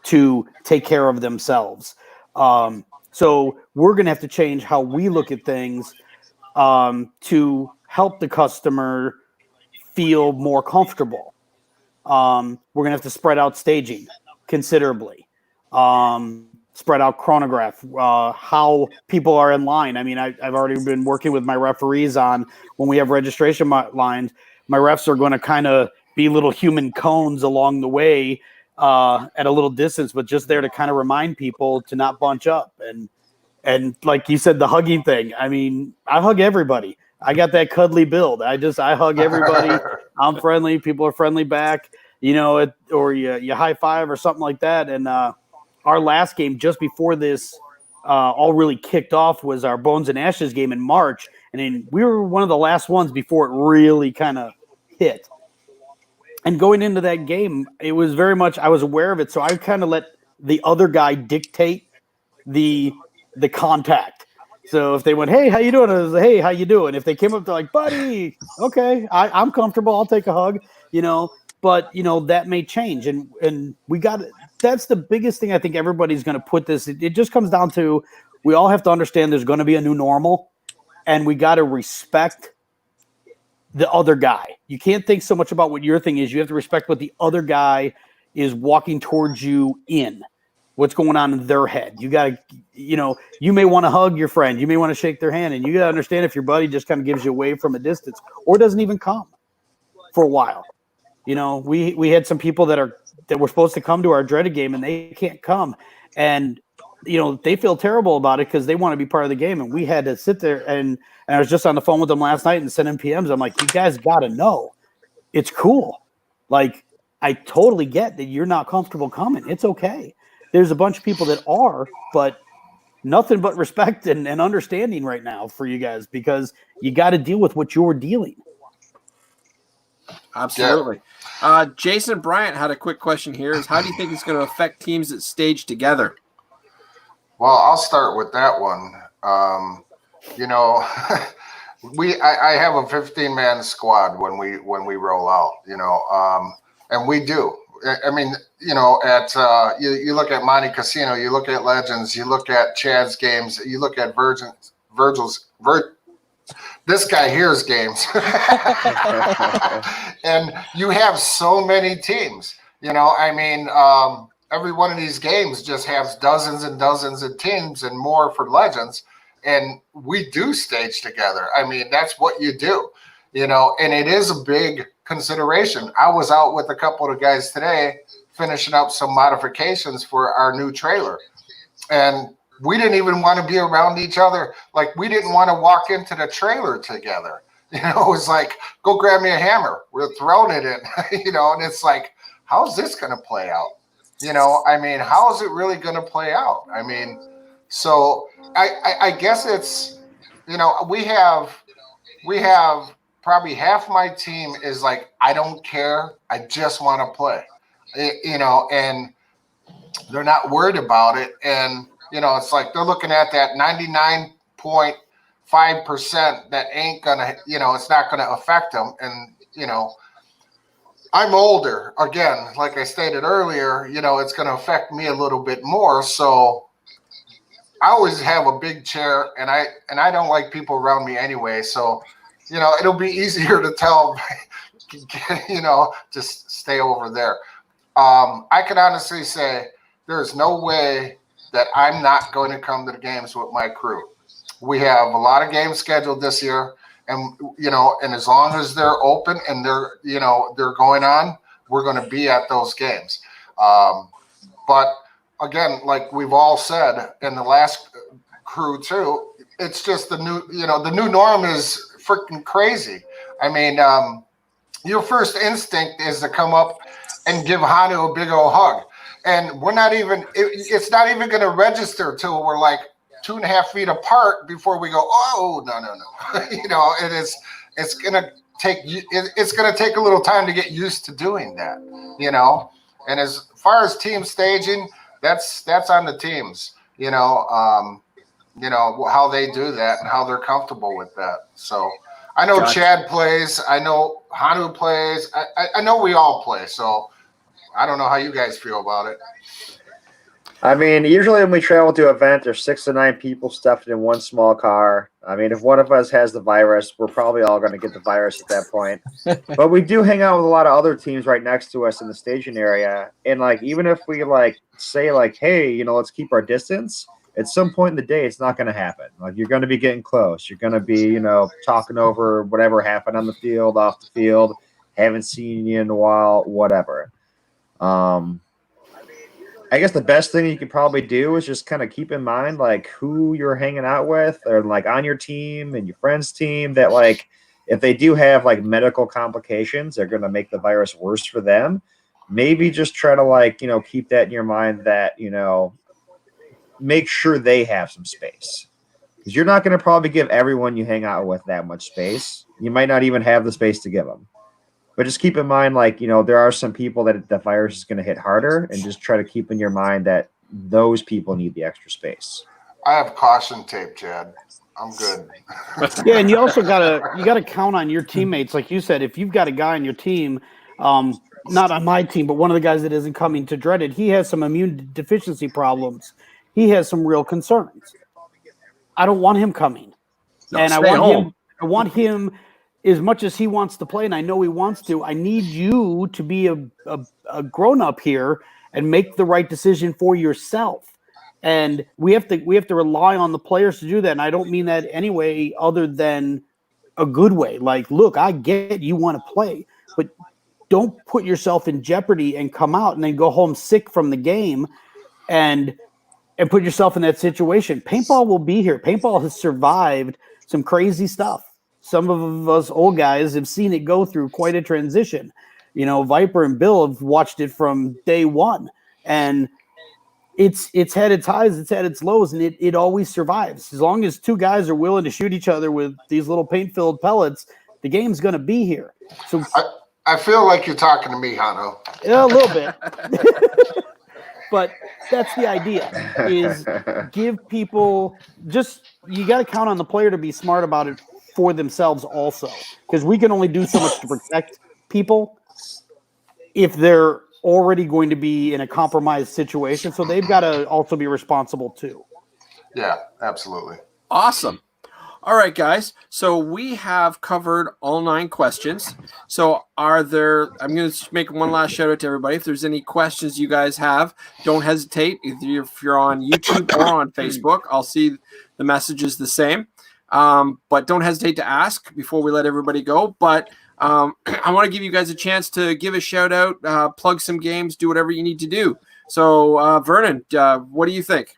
to take care of themselves. So we're going to have to change how we look at things to help the customer feel more comfortable. We're going to have to spread out staging considerably. Spread out chronograph, how people are in line. I mean, I've already been working with my referees on when we have registration lines. My refs are going to kind of be little human cones along the way at a little distance, but just there to kind of remind people to not bunch up. And like you said, the hugging thing. I mean, I hug everybody. I got that cuddly build. I hug everybody. I'm friendly. People are friendly back, or you high five or something like that. And our last game just before this all really kicked off was our Bones and Ashes game in March. And then we were one of the last ones before it really kind of hit. And going into that game, it was very much, I was aware of it. So I kind of let the other guy dictate the contact. So if they went, hey, how you doing? I was like, hey, how you doing? If they came up, they're like, buddy, okay, I'm comfortable. I'll take a hug, but that may change. And we got it. That's the biggest thing. I think everybody's going to put this. It just comes down to, we all have to understand there's going to be a new normal, and we got to respect the other guy. You can't think so much about what your thing is. You have to respect what the other guy is walking towards you in, what's going on in their head. You got to, you may want to hug your friend. You may want to shake their hand, and you got to understand if your buddy just kind of gives you away from a distance or doesn't even come for a while. We had some people that were supposed to come to our dreaded game, and they can't come. And, they feel terrible about it because they want to be part of the game. And we had to sit there, and I was just on the phone with them last night and sending PMs. I'm like, you guys got to know it's cool. Like, I totally get that you're not comfortable coming. It's okay. There's a bunch of people that are, but nothing but respect and understanding right now for you guys, because you got to deal with what you're dealing. Absolutely. Jason Bryant had a quick question here. Is how do you think it's going to affect teams that stage together? Well, I'll start with that one. I have a 15-man squad when we roll out, and we do. I mean, you look at Monte Casino, you look at Legends, you look at Chad's games, you look at Virgil's this guy here's games. And you have so many teams, every one of these games just has dozens and dozens of teams and more for Legends. And we do stage together. I mean, that's what you do, and it is a big consideration. I was out with a couple of guys today finishing up some modifications for our new trailer. And we didn't even want to be around each other. Like, we didn't want to walk into the trailer together. It was like, go grab me a hammer. We're throwing it in, and it's like, how's this going to play out? How is it really going to play out? So I guess it's, we have probably half my team is like, I don't care. I just want to play, and they're not worried about it. And, it's like they're looking at that 99.5% that ain't going to, it's not going to affect them. And, I'm older. Again, like I stated earlier, it's going to affect me a little bit more. So I always have a big chair, and I don't like people around me anyway. So, it'll be easier to tell, just stay over there. I can honestly say there's no way that I'm not going to come to the games with my crew. We have a lot of games scheduled this year. And, and as long as they're open and they're going on, we're going to be at those games. But again, like we've all said in the last crew too, it's just the new norm is freaking crazy. Your first instinct is to come up and give Hanu a big old hug. And we're not even, it's not even going to register till we're like 2.5 feet apart before we go, oh, no. It's gonna take a little time to get used to doing that, And as far as team staging, that's on the teams, how they do that and how they're comfortable with that. So I know Chad plays, I know Hanu plays, I know we all play. So I don't know how you guys feel about it. I mean, usually when we travel to an event, there's 6 to 9 people stuffed in one small car. I mean, if one of us has the virus, we're probably all going to get the virus at that point. But we do hang out with a lot of other teams right next to us in the staging area. And, even if we, say, hey, let's keep our distance, at some point in the day, it's not going to happen. You're going to be getting close. You're going to be, talking over whatever happened on the field, off the field, haven't seen you in a while, whatever. I guess the best thing you could probably do is just kind of keep in mind who you're hanging out with, or on your team and your friend's team, that if they do have medical complications, they're going to make the virus worse for them. Maybe just try to keep that in your mind, that make sure they have some space, because you're not going to probably give everyone you hang out with that much space. You might not even have the space to give them. But just keep in mind, there are some people that the virus is going to hit harder, and just try to keep in your mind that those people need the extra space. I have caution tape, Chad. I'm good. Yeah, and you also gotta count on your teammates. Like you said, if you've got a guy on your team, not on my team, but one of the guys that isn't coming to Dreaded, he has some immune deficiency problems. He has some real concerns. I don't want him coming. No, and I want him as much as he wants to play, and I know he wants to. I need you to be a grown-up here and make the right decision for yourself. And we have to rely on the players to do that. And I don't mean that any way other than a good way. Look, I get you want to play, but don't put yourself in jeopardy and come out and then go home sick from the game and put yourself in that situation. Paintball will be here. Paintball has survived some crazy stuff. Some of us old guys have seen it go through quite a transition. Viper and Bill have watched it from day one, and it's had its highs, it's had its lows, and it always survives. As long as two guys are willing to shoot each other with these little paint-filled pellets, the game's going to be here. So I feel like you're talking to me, Hano. Yeah, a little bit. But that's the idea, is give people you got to count on the player to be smart about it for themselves also, because we can only do so much to protect people if they're already going to be in a compromised situation. So they've got to also be responsible too. Yeah, absolutely. Awesome. All right, guys. So we have covered all 9 questions. So I'm going to make one last shout out to everybody. If there's any questions you guys have, don't hesitate. Either if you're on YouTube or on Facebook, I'll see the messages the same. But don't hesitate to ask before we let everybody go. But I want to give you guys a chance to give a shout out, plug some games, do whatever you need to do. So Vernon, what do you think?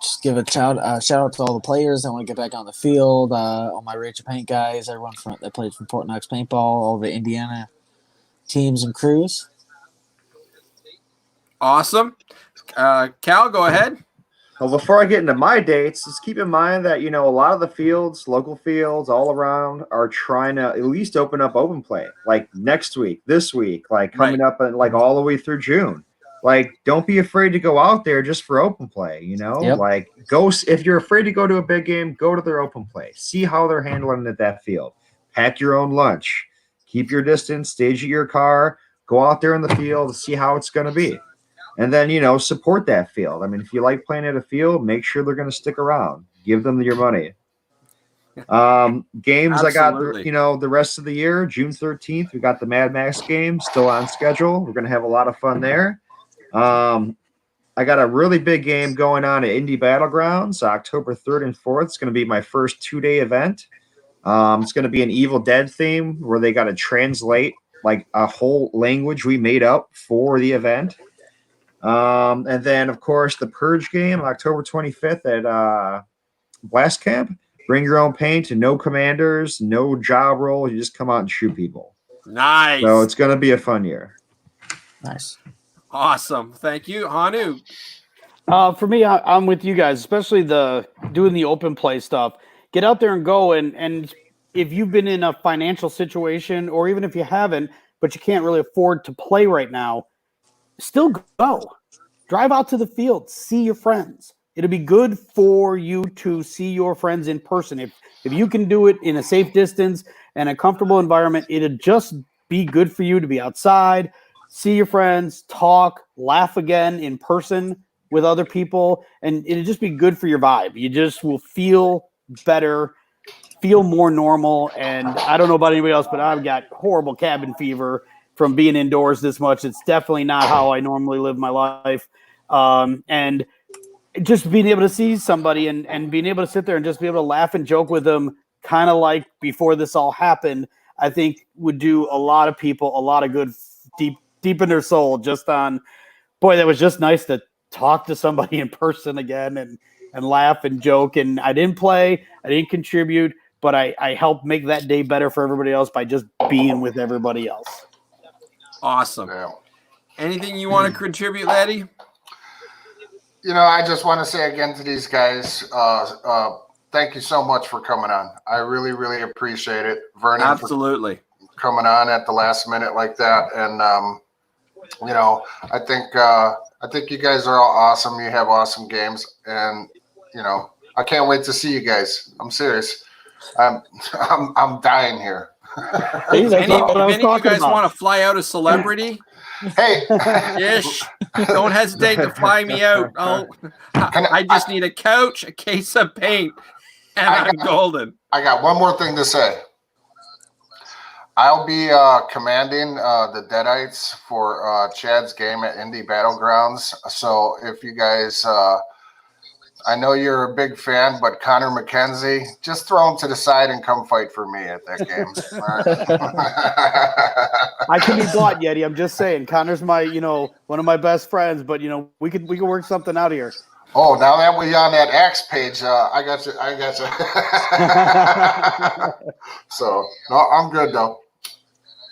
Just give a shout out to all the players that want to get back on the field, all my Rachel Paint guys, everyone that played from Fort Knox Paintball, all the Indiana teams and crews. Awesome. Cal, go ahead. Well, before I get into my dates, just keep in mind that, a lot of the fields, local fields all around, are trying to at least open up open play, next week, this week, coming up and all the way through June. Don't be afraid to go out there just for open play, Yep. If you're afraid to go to a big game, go to their open play. See how they're handling it at that field. Pack your own lunch. Keep your distance. Stage at your car. Go out there in the field. See how it's going to be. And then, support that field. I mean, if you like playing at a field, make sure they're going to stick around. Give them your money. Games I got, the rest of the year, June 13th, we got the Mad Max game still on schedule. We're going to have a lot of fun there. I got a really big game going on at Indy Battlegrounds, October 3rd and 4th. It's going to be my first 2-day event. It's going to be an Evil Dead theme where they got to translate a whole language we made up for the event. And then, of course, the Purge game, October 25th at Blast Camp. Bring your own paint and no commanders, no job role. You just come out and shoot people. Nice. So it's going to be a fun year. Nice. Awesome. Thank you, Hanu. For me, I'm with you guys, especially the doing the open play stuff. Get out there and go, and if you've been in a financial situation, or even if you haven't, but you can't really afford to play right now, still go. Drive out to the field, see your friends. It'll be good for you to see your friends in person. If you can do it in a safe distance and a comfortable environment, it'll just be good for you to be outside, see your friends, talk, laugh again in person with other people, and it'll just be good for your vibe. You just will feel better, feel more normal. And I don't know about anybody else, but I've got horrible cabin fever from being indoors this much. It's definitely not how I normally live my life. And just being able to see somebody and being able to sit there and just be able to laugh and joke with them, kind of like before this all happened, I think would do a lot of people a lot of good deep in their soul. Just on, boy, that was just nice to talk to somebody in person again and laugh and joke. And I didn't play, I didn't contribute, but I helped make that day better for everybody else by just being with everybody else. Awesome. Yeah. Anything you want to contribute, Laddie? I just want to say again to these guys, thank you so much for coming on. I really, really appreciate it. Vernon, absolutely, for coming on at the last minute like that. And, I think you guys are all awesome. You have awesome games. And, I can't wait to see you guys. I'm serious. I'm dying here. If any of you guys want to fly out a celebrity, hey, ish, don't hesitate to fly me out. I just need a couch, a case of paint, and I'm golden. I got one more thing to say. I'll be commanding the Deadites for Chad's game at Indy Battlegrounds. So if you guys, I know you're a big fan, but Connor McKenzie, just throw him to the side and come fight for me at that game. I can be blunt, Yeti. I'm just saying, Connor's my, one of my best friends, but we could work something out here. Oh, now that we're on that Axe page, I got you. So no, I'm good though.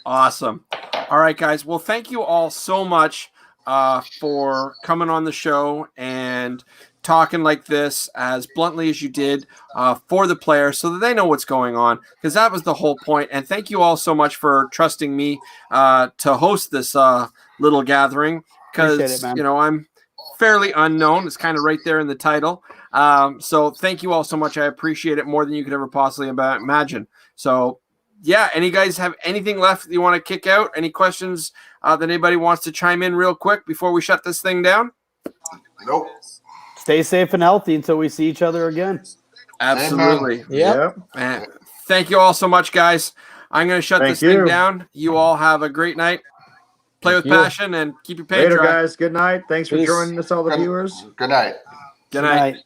Awesome. All right, guys. Well, thank you all so much for coming on the show and talking like this as bluntly as you did for the players so that they know what's going on, because that was the whole point. And thank you all so much for trusting me to host this little gathering, because I'm fairly unknown. It's kind of right there in the title. So thank you all so much. I appreciate it more than you could ever possibly imagine. So yeah, any guys have anything left that you want to kick out? Any questions that anybody wants to chime in real quick before we shut this thing down? Nope. Stay safe and healthy until we see each other again. Absolutely. Yeah. Thank you all so much, guys. I'm going to shut this thing down. You all have a great night. Play with passion and keep your paint dry. Later, guys. Good night. Thanks for joining us, all the viewers. Good night. Good night.